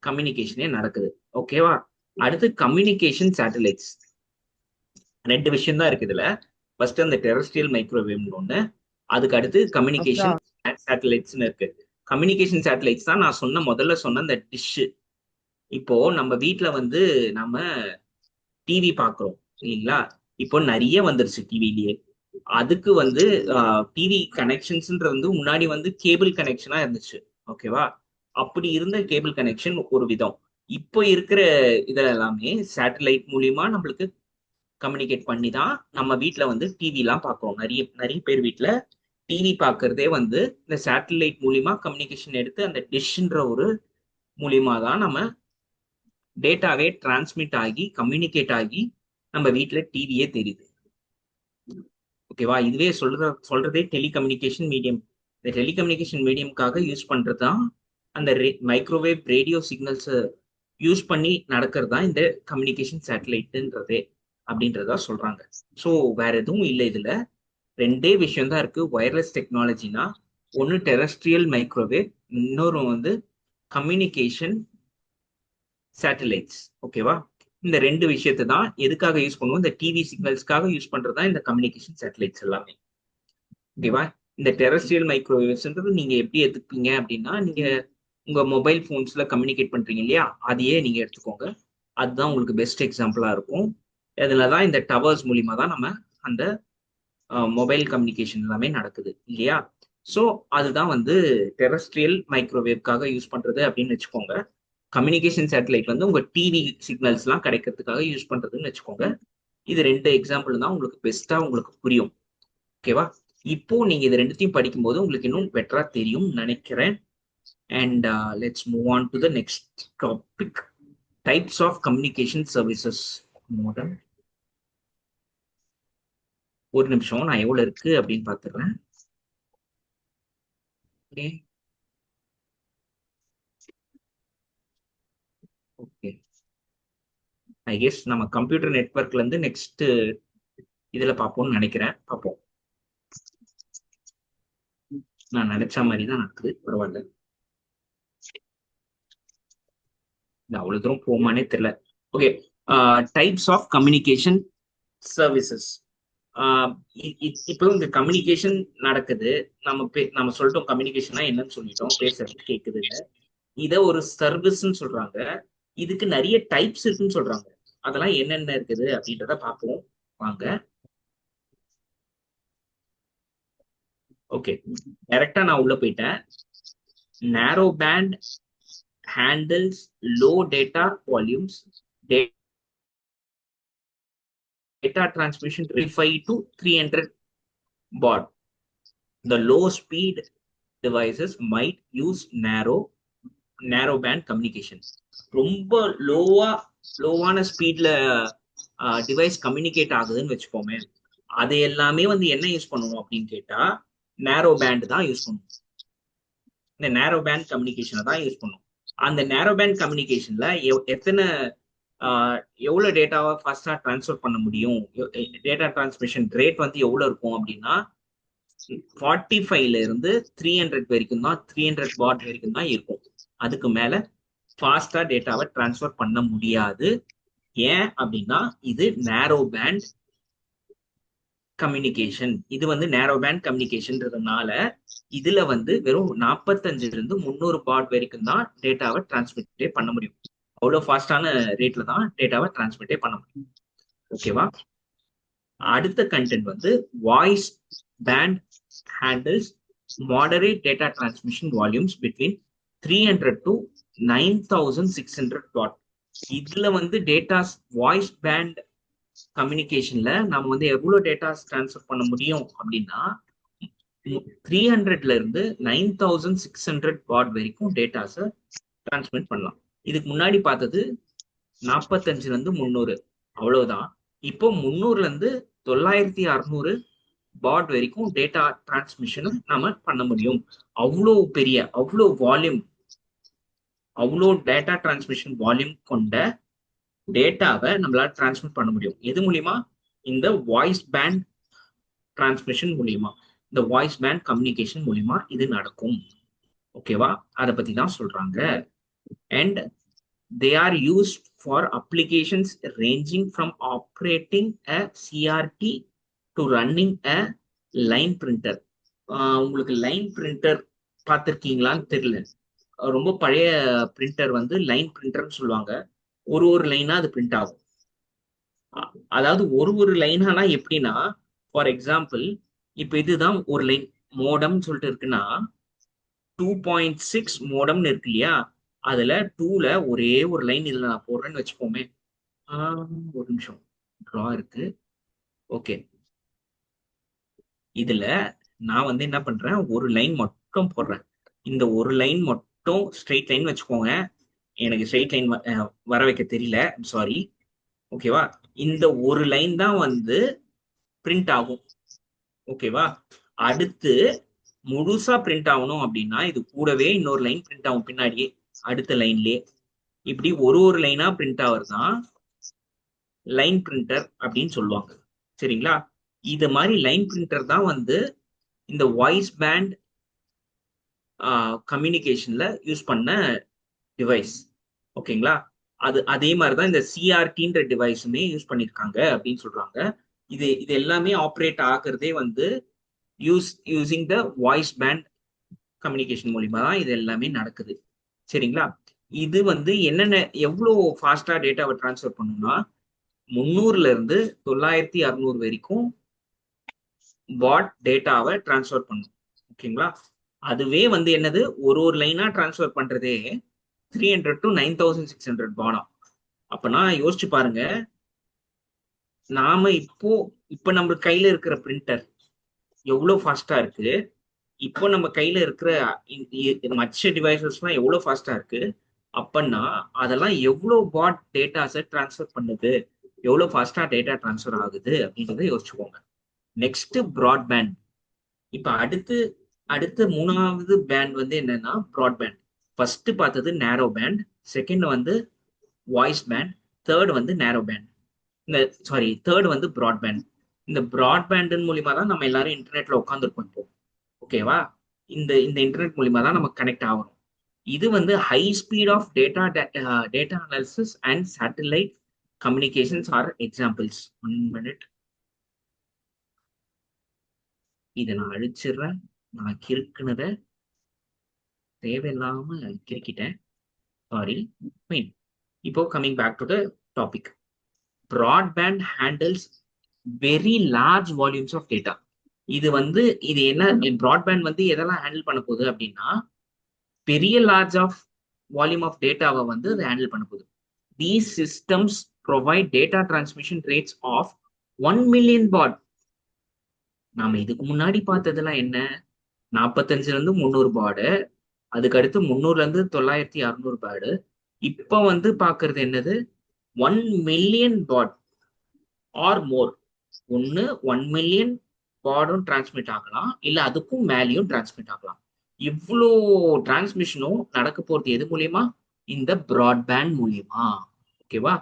கம்யூனிகேஷனே நடக்குது. ஓகேவா? அடுத்து கம்யூனிகேஷன் சேட்டலைட்ஸ். ரெண்டு விஷயம் தான் இருக்கு இதுல. ஃபர்ஸ்ட் அந்த டெரஸ்ட்ரியல் மைக்ரோவேவ்னு ஒண்ணு, அதுக்கு அடுத்து கம்யூனிகேஷன் சேட்டலைட்ஸ்னு இருக்கு. கம்யூனிகேஷன் சேட்டலைட்ஸ் தான் நான் முதல்ல சொன்ன அந்த டிஷ். இப்போ நம்ம வீட்டுல வந்து நம்ம டிவி பாக்குறோம் இல்லைங்களா? இப்போ நிறைய வந்துருச்சு டிவிலேயே. அதுக்கு வந்து டிவி கனெக்ஷன்ஸ்ன்ற வந்து முன்னாடி வந்து கேபிள் கனெக்ஷனா இருந்துச்சு. ஓகேவா? அப்படி இருந்த கேபிள் கனெக்ஷன் ஒரு விதம். இப்போ இருக்கிற இதுல எல்லாமே சேட்டலைட் மூலியமா நம்மளுக்கு கம்யூனிகேட் பண்ணி தான் நம்ம வீட்டுல வந்து டிவி எல்லாம் பாக்குறோம். நிறைய நிறைய பேர் வீட்டுல டிவி பாக்குறதே வந்து இந்த சேட்டலைட் மூலியமா கம்யூனிகேஷன் எடுத்து அந்த டிஷ்ன்ற ஒரு மூலியமா தான் நம்ம டேட்டாவே டிரான்ஸ்மிட் ஆகி கம்யூனிகேட் ஆகி நம்ம வீட்டுல டிவியே தெரியுது. ஓகேவா? இதுவே சொல்றதே டெலிகம்யூனிகேஷன் மீடியம். இந்த டெலிகம்யூனிகேஷன் மீடியம்காக யூஸ் பண்றதுதான் அந்த மைக்ரோவேவ் ரேடியோ சிக்னல்ஸ் யூஸ் பண்ணி நடக்கிறது தான் இந்த கம்யூனிகேஷன் சேட்டலைட்ன்றதே அப்படின்றதா சொல்றாங்க. ஸோ வேற எதுவும் இல்லை. இதுல ரெண்டே விஷயம் தான் இருக்கு. வயர்லெஸ் டெக்னாலஜினா ஒன்னு டெரஸ்ட்ரியல் மைக்ரோவேவ், இன்னொரு வந்து கம்யூனிகேஷன் சேட்டலைட்ஸ். ஓகேவா? இந்த ரெண்டு விஷயத்தை தான் எதுக்காக யூஸ் பண்ணுவோம்? இந்த டிவி சிக்னல்ஸ்க்காக யூஸ் பண்றதுதான் இந்த கம்யூனிகேஷன் சேட்டலைட்ஸ் எல்லாமே. ஓகேவா? இந்த டெரஸ்ட்ரியல் மைக்ரோவேவ்ஸ்ன்றது நீங்க எப்படி எடுத்துப்பீங்க அப்படின்னா, நீங்க உங்க மொபைல் போன்ஸ்ல கம்யூனிகேட் பண்றீங்க இல்லையா? அதையே நீங்க எடுத்துக்கோங்க. அதுதான் உங்களுக்கு பெஸ்ட் எக்ஸாம்பிளா இருக்கும். அதுலதான் இந்த டவர்ஸ் மூலியமா தான் நம்ம அந்த மொபைல் கம்யூனிகேஷன் எல்லாமே நடக்குது இல்லையா? ஸோ அதுதான் வந்து டெரஸ்ட்ரியல் மைக்ரோவேவ்காக யூஸ் பண்றது அப்படின்னு வச்சுக்கோங்க. கம்யூனிகேஷன் சேட்டலைட் வந்து உங்க டிவி சிக்னல்ஸ் எல்லாம் கிடைக்கிறதுக்காக யூஸ் பண்றதுன்னு வச்சுக்கோங்க. இது ரெண்டு எக்ஸாம்பிள் தான் உங்களுக்கு பெஸ்டா உங்களுக்கு புரியும். ஓகேவா? இப்போ நீங்க இது ரெண்டுத்தையும் படிக்கும்போது உங்களுக்கு இன்னும் பெட்டரா தெரியும் நினைக்கிறேன். And let's move on to the next topic, types of communication services. ஒரு நிமிஷம், நான் எவ்வளவு இருக்கு அப்படின்னு பாத்துறேன். ஓகே ஓகே ஐ கெஸ் நம்ம கம்ப்யூட்டர் நெட்வொர்க்ல இருந்து நெக்ஸ்ட் இதுல பார்ப்போம்னு நினைக்கிறேன். பார்ப்போம். நான் நினைச்ச மாதிரி தான் நடக்குது. பரவாயில்ல. இது அவ்வளவு தூரம் போமானே தெரியல. Okay, types of communication services. இப்போ இந்த கம்யூனிகேஷன் நடக்குது. நம்ம சொல்லிட்டோம் கம்யூனிகேஷனா என்னன்னு சொல்லிட்டோம், பேசுறது கேக்குதுன்னு. இத ஒரு சர்வீஸ்ன்னு சொல்றாங்க. இதுக்கு நிறைய டைப்ஸ் இருக்குன்னு சொல்றாங்க. அதெல்லாம் என்னென்ன இருக்குது அப்படின்றத பார்ப்போம் வாங்க. ஓகே, டைரக்டா நான் உள்ள போயிட்டேன். நேரோ pant handles low data volumes, data transmission 35 to 300 baud. The low speed devices might use narrow band communication. ரொம்ப லோவான ஸ்பீட்ல டிவைஸ் கம்யூனிகேட் ஆகுதுன்னு வச்சுக்கோமே, அது எல்லாமே வந்து என்ன யூஸ் பண்ணணும் அப்படின்னு கேட்டா நேரோ பேண்ட் தான் யூஸ் பண்ணணும். இந்த நேரோ பேண்ட் கம்யூனிகேஷனை தான் யூஸ் பண்ணணும். அந்த நேரோ பேண்ட் கம்யூனிகேஷன்ல எத்தனை எவ்வளவு டேட்டாவை ஃபாஸ்டா டிரான்ஸ்ஃபர் பண்ண முடியும், டேட்டா டிரான்ஸ்மிஷன் ரேட் வந்து எவ்வளவு இருக்கும் அப்படின்னா 45ல இருந்து 300 வரைக்கும் தான், 300 வாட் வரைக்கும் தான் இருக்கும். அதுக்கு மேல ஃபாஸ்டா டேட்டாவை டிரான்ஸ்ஃபர் பண்ண முடியாது. ஏன் அப்படின்னா இது நேரோ பேண்ட் கம்யூனிகேஷன். இது வந்து நேரோ பேண்ட் கம்யூனிகேஷன்றதுனால இதுல வந்து வெறும் 45ல இருந்து 300 வாட் வரைக்கும் தான் டேட்டாவை டிரான்ஸ்மிட்டே பண்ண முடியும். அவ்வளவு ஃபாஸ்டான ரேட்ல தான் டேட்டாவை டிரான்ஸ்மிட்டே பண்ண முடியும். ஓகேவா? அடுத்த கண்டென்ட் வந்து voice band handles moderate data transmission volumes between 300 to 9600 watt. இதுல வந்து டேட்டாஸ் வாய்ஸ் பேண்ட் கம்யூனிகேஷன்ல நம்ம வந்து எவ்வளவு டேட்டாஸ் டிரான்ஸ்ஃபர் பண்ண முடியும் அப்படின்னா 300ல இருந்து 9600 வாட் வரைக்கும் டேட்டாஸை டிரான்ஸ்மிட் பண்ணலாம். இதுக்கு முன்னாடி பார்த்தது 45ல இருந்து 300, அவ்வளவுதான். இப்போ 300ல இருந்து 9600 வாட் வரைக்கும் டேட்டா டிரான்ஸ்மிஷனும் நம்ம பண்ண முடியும். அவ்வளோ பெரிய அவ்வளோ வால்யூம், அவ்வளோ டேட்டா டிரான்ஸ்மிஷன் வால்யூம் கொண்ட டேட்டாவை நம்மளால டிரான்ஸ்மிட் பண்ண முடியும். எது மூலியமா? இந்த வாய்ஸ் பேண்ட் டிரான்ஸ்மிஷன் மூலியமா, இந்த வாய்ஸ் பேண்ட் கம்யூனிகேஷன் மூலியமா இது நடக்கும். ஓகேவா? அதை பத்தி தான் சொல்றாங்க. And they are used for applications ranging from operating a CRT to running a line printer. உங்களுக்கு லைன் பிரிண்டர் பார்த்துருக்கீங்களான்னு தெரியல. ரொம்ப பழைய பிரிண்டர் வந்து லைன் பிரிண்டர்னு சொல்லுவாங்க. ஒரு லைனா அது பிரிண்ட் ஆகும். அதாவது ஒரு லைனானா எப்படின்னா, ஃபார் எக்ஸாம்பிள் இப்போ இதுதான் ஒரு லைன் மோடம்னு சொல்லிட்டு இருக்குன்னா 2.6 மோடம்னு இருக்கு இல்லையா, அதுல 2ல ஒரே ஒரு லைன் இதுல நான் போடுறேன்னு வச்சுப்போமே. ஒரு நிமிஷம், ட்ரா இருக்கு. ஓகே, இதுல நான் வந்து என்ன பண்றேன், ஒரு லைன் மட்டும் போடுறேன். இந்த ஒரு லைன் மட்டும் ஸ்ட்ரெயிட் லைன் வச்சுக்கோங்க. எனக்கு ஸ்ட்ரெயிட் லைன் வர வைக்க தெரியல, சாரி. ஓகேவா? இந்த ஒரு லைன் தான் வந்து பிரிண்ட் ஆகும். ஓகேவா? அடுத்து முழுசா பிரிண்ட் ஆகணும் அப்படின்னா இது கூடவே இன்னொரு லைன் பிரிண்ட் ஆகும் பின்னாடியே, அடுத்த லைன்லயே. இப்படி ஒரு லைனா பிரிண்ட் ஆகுறதுதான் லைன் பிரிண்டர் அப்படின்னு சொல்லுவாங்க. சரிங்களா? இது மாதிரி லைன் பிரிண்டர் தான் வந்து இந்த வாய்ஸ் பேண்ட் கம்யூனிகேஷன்ல யூஸ் பண்ண டிவைஸ். ஓகேங்களா? அதே மாதிரிதான் இந்த சிஆர்டின்ற டிவைஸுமே யூஸ் பண்ணிருக்காங்க அப்படின்னு சொல்றாங்க. இது எல்லாமே ஆப்ரேட் ஆகுறதே வந்து using the voice band communication மூலியமா தான் இது எல்லாமே நடக்குது. சரிங்களா? இது வந்து என்னென்ன எவ்வளோ ஃபாஸ்டா டேட்டாவை டிரான்ஸ்ஃபர் பண்ணணும்னா 300ல இருந்து 9600 வரைக்கும் வாட் டேட்டாவை டிரான்ஸ்ஃபர் பண்ணும். ஓகேங்களா? அதுவே வந்து என்னது, ஒரு லைனா டிரான்ஸ்ஃபர் பண்றதே 300 to 9600 வாட். அப்பனா யோசிச்சு பாருங்க, நாம இப்போ நம்ம கையில இருக்கிற பிரிண்டர் எவ்வளவு ஃபாஸ்டா இருக்கு, இப்போ நம்ம கையில இருக்கிற மற்ற டிவைசஸ்லாம் எவ்வளவு ஃபாஸ்டா இருக்கு. அப்பன்னா அதெல்லாம் எவ்வளவு வாட் டேட்டாஸை டிரான்ஸ்ஃபர் பண்ணுது, எவ்வளவு ஃபாஸ்டா டேட்டா டிரான்ஸ்ஃபர் ஆகுது அப்படின்றத யோசிச்சுக்கோங்க. Next broadband. இப்ப அடுத்து அடுத்து மூணாவது பேண்ட் வந்து என்னன்னா ப்ராட்பேண்ட். ஃபர்ஸ்ட் பார்த்தது நேரோ பேண்ட், செகண்ட் வந்து வாய்ஸ் பேண்ட், தேர்ட் வந்து நேரோ பேண்ட். இந்த தேர்ட் வந்து ப்ராட்பேண்ட். இந்த ப்ராட்பேண்ட் மூலியமா தான் நம்ம எல்லாரும் இன்டர்நெட்ல உட்காந்துருக்கோம் இப்போ. ஓகேவா? இந்த இந்த இன்டர்நெட் மூலியமா தான் நம்ம கனெக்ட் ஆகணும். இது வந்து high speed of data analysis and satellite communications are examples. 1 minute. இதை நான் அழிச்சிடுறேன். நான் கிறுக்குனத தேவையில்லாம கிறுக்கிட்டேன், சாரி. இப்போ coming back to the topic. broadband handles very large volumes of data. இது வந்து இது என்ன, ப்ராட்பேண்ட் வந்து எதெல்லாம் ஹேண்டில் பண்ண போகுது அப்படின்னா பெரிய லார்ஜ் ஆஃப் வால்யூம் ஆஃப் டேட்டாவை வந்து அது ஹேண்டில் பண்ண போகுது. These systems provide data transmission rates of 1 million baud. நாம இதுக்கு முன்னாடி பார்த்ததெல்லாம் என்ன, 45 இருந்து 300 பாடு, அதுக்கு அடுத்து 300 இருந்து 900 600 பாடு. இப்ப வந்து பாக்குறது என்னது, 1 million baud ஆர் மோர். ஒன்னு 1 million பாடும் டிரான்ஸ்மிட் ஆகலாம், இல்ல அதுக்கும் மேலேயும் டிரான்ஸ்மிட் ஆகலாம். இவ்வளோ டிரான்ஸ்மிஷனும் நடக்க போறது எது மூலியமா, இந்த ப்ராட்பேண்ட் மூலியமா. ஓகேவா?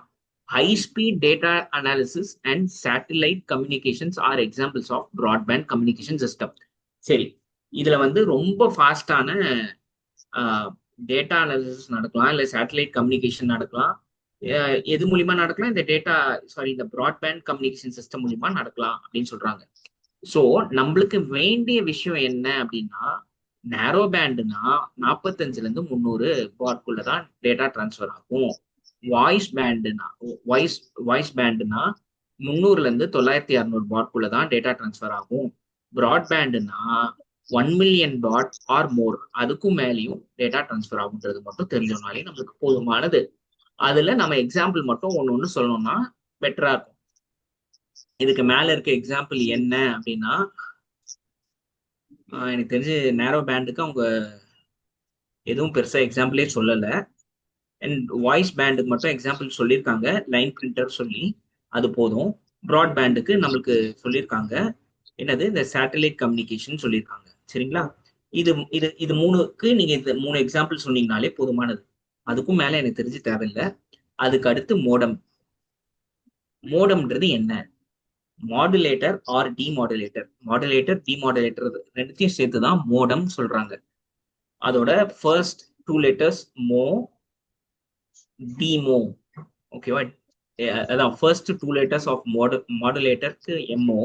High speed data analysis and satellite communications are examples of broadband communication system. சரி, இதுல வந்து ரொம்ப ஃபாஸ்டான டேட்டா அனாலிசிஸ் நடக்கலாம், இல்ல சேட்டலைட் கம்யூனிகேஷன் நடக்கலாம். எது மூலியமா நடக்கலாம், இந்த ப்ராட்பேண்ட் கம்யூனிகேஷன் சிஸ்டம் மூலியமா நடக்கலாம் அப்படின்னு சொல்றாங்க. ஸோ நம்மளுக்கு வேண்டிய விஷயம் என்ன அப்படின்னா, நேரோ பேண்டுனா 45 இருந்து 300 பாட்குள்ளதான் டேட்டா டிரான்ஸ்ஃபர் ஆகும். வாய்ஸ் பேண்டுனா 300 இருந்து 900 600 பாட்குள்ளதான் டேட்டா டிரான்ஸ்ஃபர் ஆகும். ப்ராட்பேண்டுனா 1 million பாட் ஆர் மோர், அதுக்கும் மேலேயும் டேட்டா டிரான்ஸ்ஃபர் ஆகுன்றது மட்டும் தெரிஞ்சோம்னாலே நம்மளுக்கு போதுமானது. அதுல நம்ம எக்ஸாம்பிள் மட்டும் ஒண்ணு சொல்லணும்னா பெட்டரா இருக்கும். இதுக்கு மேல இருக்க எக்ஸாம்பிள் என்ன அப்படின்னா, எனக்கு தெரிஞ்சு நேரோ பேண்டுக்கு அவங்க எதுவும் பெருசா எக்ஸாம்பிளே சொல்லல. அண்ட் வாய்ஸ் பேண்டுக்கு மட்டும் எக்ஸாம்பிள் சொல்லியிருக்காங்க, லைன் பிரிண்டர் சொல்லி, அது போதும். ப்ராட் பேண்டுக்கு நம்மளுக்கு சொல்லியிருக்காங்க என்னது, இந்த சேட்டலைட் கம்யூனிகேஷன் சொல்லியிருக்காங்க. சரிங்களா? இது இது இது மூணுக்கு நீங்க இந்த 3 எக்ஸாம்பிள் சொன்னீங்கனாலே போதுமானது. அதுக்கும் மேல எனக்கு தெரிஞ்சு தேவையில்லை. அதுக்கு அடுத்து மோடம். மோடம்ன்றது என்ன? Modulator R demodulator. டிமாடுலேட்டர் ரெண்டுத்தையும் சேர்த்துதான் மோடம் சொல்றாங்க. அதோட ஃபர்ஸ்ட் 2 letters மோ, டிமோ. ஓகேவா? அதான் ஃபர்ஸ்ட் 2 letters ஆஃப் மாடுலேட்டருக்கு M O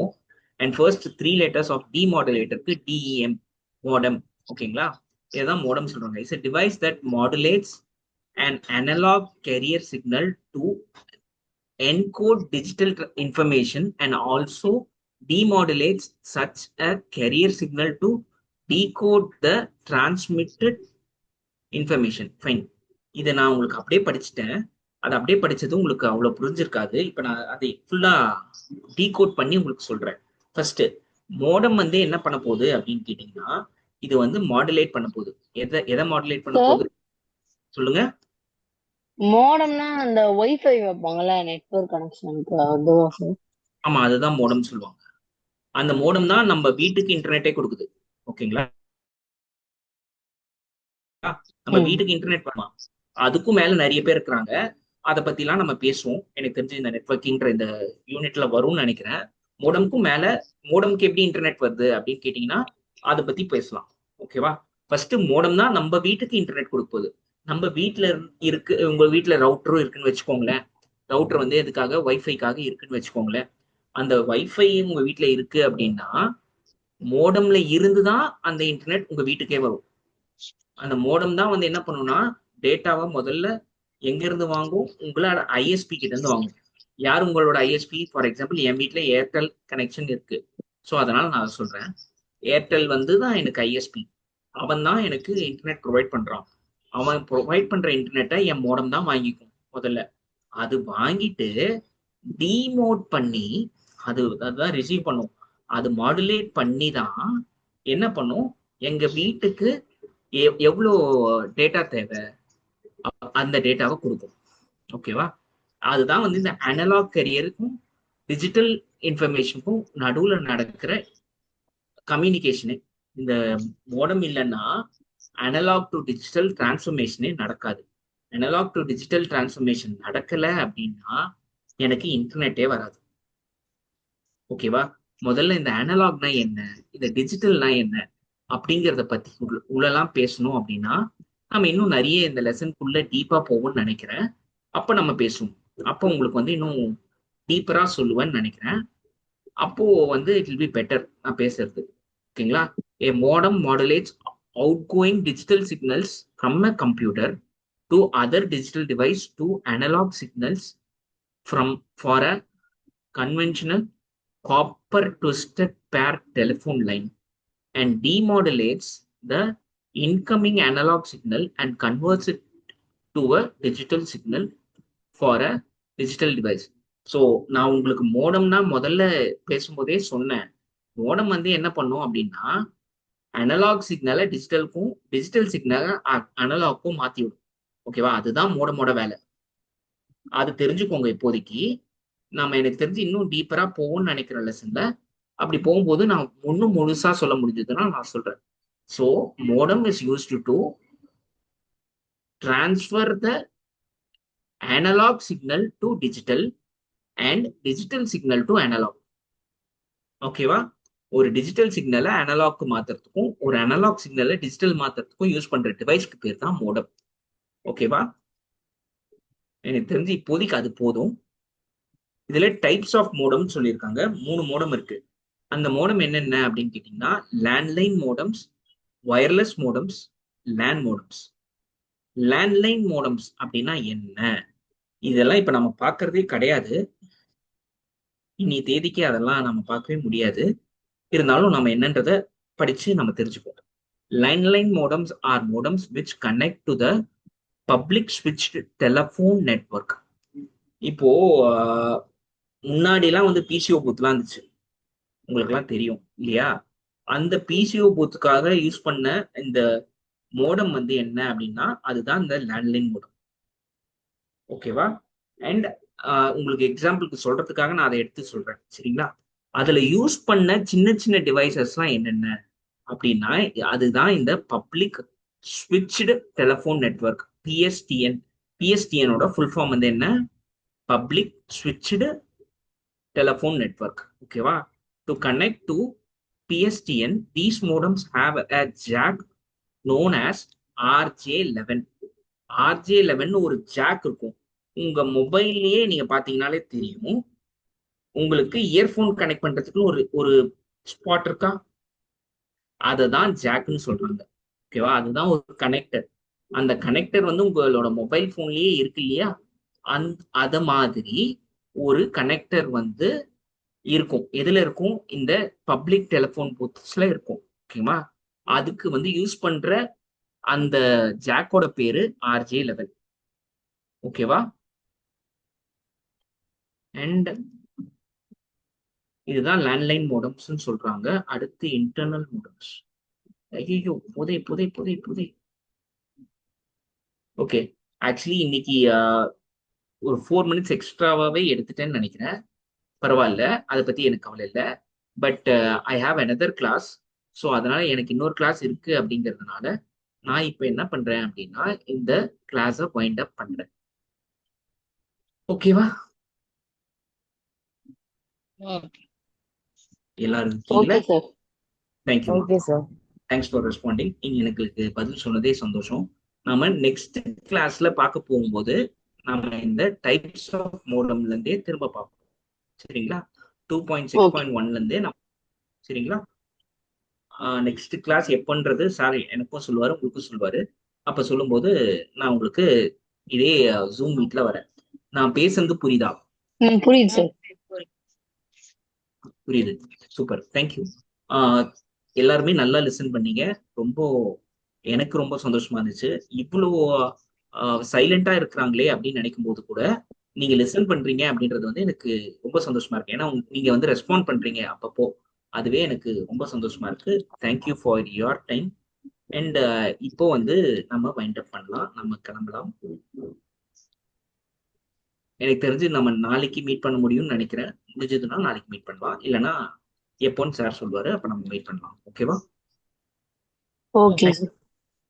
and first 3 letters of டிமாடுலேட்டருக்கு டிஇஎம், மோடம். ஓகேங்களா? இதுதான் மோடம் சொல்றாங்க. It's a device that modulates an analog carrier signal to encode digital information and also demodulates such a carrier signal to decode the transmitted information. Fine. இதை நான் உங்களுக்கு அப்படியே படிச்சுட்டேன். அதை அப்படியே படிச்சது உங்களுக்கு அவ்வளவு புரிஞ்சிருக்காது. இப்ப நான் அதை ஃபுல்லா டீகோட் பண்ணி உங்களுக்கு சொல்றேன். ஃபர்ஸ்ட், மோடம் வந்து என்ன பண்ண போகுது அப்படின்னு கேட்டீங்கன்னா, இது வந்து மாடுலேட் பண்ண போகுது. எதை மாடுலேட் பண்ண போகுது சொல்லுங்க. மோடம்னா அந்த வைஃபை வைப்பாங்கல்ல நெட்வொர்க் கனெக்ஷனுக்கு, அதுவா சார்? ஆமா, அதுதான் மோடம் சொல்லுவாங்க. அந்த மோடம் தான் நம்ம வீட்டுக்கு இன்டர்நெட்டே கொடுக்குது. ஓகேங்களா? நம்ம வீட்டுக்கு இன்டர்நெட் பண்ணலாம். அதுக்கும் மேல நிறைய பேர் இருக்கிறாங்க. அதை பத்தி எல்லாம் நம்ம பேசுவோம். எனக்கு தெரிஞ்சு இந்த நெட்வொர்க்கிங்ற இந்த யூனிட்ல வரும்னு நினைக்கிறேன். மோடம்க்கும் மேல, மோடம்க்கு எப்படி இன்டர்நெட் வருது அப்படின்னு கேட்டீங்கன்னா அதை பத்தி பேசலாம். ஓகேவா? ஃபர்ஸ்ட், மோடம் தான் நம்ம வீட்டுக்கு இன்டர்நெட் கொடுப்பது. நம்ம வீட்டுல இருக்கு, உங்க வீட்டுல ரவுட்டரும் இருக்குன்னு வச்சுக்கோங்களேன். ரவுட்டர் வந்து எதுக்காக, வைஃபைக்காக இருக்குன்னு வச்சுக்கோங்களேன். அந்த வைஃபை உங்க வீட்டுல இருக்கு அப்படின்னா மோடம்ல இருந்துதான் அந்த இன்டர்நெட் உங்க வீட்டுக்கே வரும். அந்த மோடம் தான் வந்து என்ன பண்ணும்னா டேட்டாவை முதல்ல எங்க இருந்து வாங்கும், உங்களோட ஐஎஸ்பி கிட்ட இருந்து வாங்கும். யார் உங்களோட ஐஎஸ்பி? ஃபார் எக்ஸாம்பிள் என் வீட்டுல ஏர்டெல் கனெக்ஷன் இருக்கு. ஸோ அதனால நான் சொல்றேன், ஏர்டெல் வந்து தான் எனக்கு ஐஎஸ்பி. அவன் தான் எனக்கு இன்டர்நெட் ப்ரொவைட் பண்றான். அவன் ப்ரொவைட் பண்ற இன்டர்நெட்டை என் மோடம் தான் வாங்கிக்கும் முதல்ல. அது வாங்கிட்டு டிமோட் பண்ணி அதுதான் ரிசீவ் பண்ணும். அது மாடுலேட் பண்ணி தான் என்ன பண்ணும், எங்க வீட்டுக்கு எவ்வளோ டேட்டா தேவை அந்த டேட்டாவை கொடுக்கும். ஓகேவா? அதுதான் வந்து இந்த அனலாக் கேரியருக்கும் டிஜிட்டல் இன்ஃபர்மேஷனுக்கும் நடுவுல நடக்கிற கம்யூனிகேஷனு. இந்த மோடம் இல்லைன்னா அனலாக் டு டிஜிட்டல் டிரான்ஸ்ஃபர்மேஷனே நடக்காது. அனலாக் டு டிஜிட்டல் டிரான்ஸ்ஃபர்மேஷன் நடக்கல அப்படின்னா எனக்கு இன்டர்நெட்டே வராது. ஓகேவா? முதல்ல இந்த அனலாக்னா என்ன, இந்த டிஜிட்டல்னா என்ன அப்படிங்கிறத பத்தி உள்ளலாம் பேசணும் அப்படின்னா நம்ம இன்னும் நிறைய இந்த லெசனுக்குள்ள டீப்பா போகும்னு நினைக்கிறேன். அப்ப நம்ம பேசுவோம். அப்போ உங்களுக்கு வந்து இன்னும் டீப்பரா சொல்லுவேன்னு நினைக்கிறேன். அப்போ வந்து இட் வில் பி பெட்டர் நான் பேசுறது. ஓகேங்களா? A modem modulates outgoing digital signals from a computer to other digital device to analog signals from for a conventional copper twisted pair telephone line and demodulates the incoming analog signal and converts it to a digital signal for a digital device. So நான் உங்களுக்கு மோடம்னா முதல்ல பேசும்போதே சொன்னேன். Modem வந்து என்ன பண்ணும் அப்படின்னா analogue சிக்னலை டிஜிட்டலுக்கும் டிஜிட்டல் சிக்னலை அனலாக்கும் மாத்தி விடும். ஓகேவா? அதுதான் மோடமோட வேலை. அது தெரிஞ்சுக்கோங்க இப்போதைக்கு. நம்ம எனக்கு தெரிஞ்சு இன்னும் டீப்பரா போகும்னு நினைக்கிற லெசன்ல. அப்படி போகும்போது நான் இன்னும் முழுசா சொல்ல முடிஞ்சதுன்னா நான் சொல்றேன். So modem is used to transfer the analog signal to digital and digital signal to analog. ஓகேவா? ஒரு டிஜிட்டல் சிக்னலை அனலாக்கு மாத்துறதுக்கும் ஒரு அனலாக் சிக்னலை டிஜிட்டல் மாத்துறதுக்கும் யூஸ் பண்ற டிவைஸ்க்கு பேர் தான் மோடம். ஓகேவா? எனக்கு தெரிஞ்சு இப்போதைக்கு அது போதும். இதுல டைப்ஸ் ஆஃப் மோடம் சொல்லியிருக்காங்க. 3 மோடம் இருக்கு. அந்த மோடம் என்னென்ன அப்படின்னு கேட்டீங்கன்னா landline modems, wireless modems, land modems. Landline modems அப்படின்னா என்ன? இதெல்லாம் இப்ப நம்ம பார்க்கறதே கிடையாது. இனி தேதிக்கு அதெல்லாம் நம்ம பார்க்கவே முடியாது. இருந்தாலும் நம்ம என்னன்றத படிச்சு நம்ம தெரிஞ்சுப்போம். Landline modems are modems which connect to the public switched telephone network. இப்போ முன்னாடிலாம் வந்து பிசிஓ பூத்லாம் இருந்துச்சு, உங்களுக்குலாம் தெரியும் இல்லையா? அந்த பிசிஓ பூத்துக்காக யூஸ் பண்ண இந்த மோடம் வந்து என்ன அப்படின்னா அதுதான் இந்த லேண்ட்லைன் மோடம். ஓகேவா? அண்ட் உங்களுக்கு எக்ஸாம்பிளுக்கு சொல்றதுக்காக நான் அதை எடுத்து சொல்றேன். சரிங்களா? அதுல யூஸ் பண்ண சின்ன சின்ன டிவைசஸ்லாம் என்னென்ன அப்படின்னா அதுதான் இந்த public switched telephone network, PSTN. பிஎஸ்டிஎனோட ஃபுல் ஃபார்ம் வந்து என்ன? Public switched telephone network. ஓகேவா? To connect to PSTN, these modems have a jack known as RJ11. RJ11 ஒரு ஜாக் இருக்கும். உங்க மொபைல்லயே நீங்க பாத்தீங்கன்னாலே தெரியும். உங்களுக்கு இயர்போன் கனெக்ட் பண்றதுக்கு ஒரு ஒரு ஸ்பாட் இருக்கா? அததான் ஜாக்னு சொல்றாங்க. ஓகேவா? அதுதான் ஒரு கனெக்டர். அந்த கனெக்டர் வந்து உங்களோட மொபைல் போன்லயே இருக்கு இல்லையா? அத மாதிரி ஒரு கனெக்டர் வந்து இருக்கும். எதுல இருக்கும்? இந்த பப்ளிக் டெலிஃபோன் பூத்ஸ்ல இருக்கும். ஓகேவா? அதுக்கு வந்து யூஸ் பண்ற அந்த ஜாக்கோட பேரு RJ11. ஓகேவா? அண்ட் இதுதான் லேண்ட்லைன் மோடம்ஸ் சொல்றாங்க. அடுத்து இன்டர்னல் மோடம்ஸ். ஐயோ, புதை புதை புதை புதை. ஓகே, ஆக்சுவலி இன்னைக்கு ஒரு 4 மினிட்ஸ் எக்ஸ்ட்ராவாவே எடுத்துட்டேன்னு நினைக்கிறேன். பரவாயில்ல, அதை பத்தி எனக்கு கவலை இல்லை. But I have another class. So அதனால எனக்கு இன்னொரு கிளாஸ் இருக்கு அப்படிங்கிறதுனால நான் இப்போ என்ன பண்றேன் அப்படின்னா இந்த கிளாஸை வைண்ட் அப் பண்றேன். ஓகேவா? எல்லாரும் இருக்கீங்களா? Okay sir. Thank you. Okay sir. Thanks for responding. நீங்க எனக்கு பதில் சொன்னதே சந்தோஷம். நாம நெக்ஸ்ட் கிளாஸ்ல பார்க்க போகும்போது நாம இந்த டைப்ஸ் ஆஃப் மோடம்ல இருந்தே திரும்ப பார்ப்போம். சரிங்களா? 2.6.1ல இருந்தே நம்ம. சரிங்களா? நெக்ஸ்ட் கிளாஸ் எப்பன்றது சார் எனக்கும் சொல்லுவாரு, உங்களுக்கும் சொல்லுவாரு. அப்ப சொல்லும்போது நான் உங்களுக்கு இதே ஜூம் மீட்ல வரேன். நான் பேசுறது புரியுதா? புரியுது சார். புரியுது. Super, thank you. எல்லாருமே நல்லா லிசன் பண்ணீங்க. ரொம்ப எனக்கு ரொம்ப சந்தோஷமா இருந்துச்சு. இவ்வளோ சைலண்டா இருக்கிறாங்களே அப்படின்னு நினைக்கும் போது கூட நீங்க லிசன் பண்றீங்க அப்படின்றது வந்து எனக்கு ரொம்ப சந்தோஷமா இருக்கு. ஏன்னா நீங்க வந்து ரெஸ்பாண்ட் பண்றீங்க அப்பப்போ. அதுவே எனக்கு ரொம்ப சந்தோஷமா இருக்கு. Thank you for your time. And இப்போ வந்து நம்ம வைண்ட் அப் பண்ணலாம், நம்ம கிளம்பலாம். எனக்கு தெரிஞ்சு நம்ம நாளைக்கு மீட் பண்ண முடியும்னு நினைக்கிறேன். முடிஞ்சதுன்னா நாளைக்கு மீட் பண்ணலாம், இல்லைன்னா எப்போன்னு சார் சொல்லுவாரு, அப்ப நம்ம மீட் பண்ணலாம். ஓகேவா? Okay sir.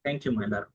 தேங்க்யூ எல்லாரும்.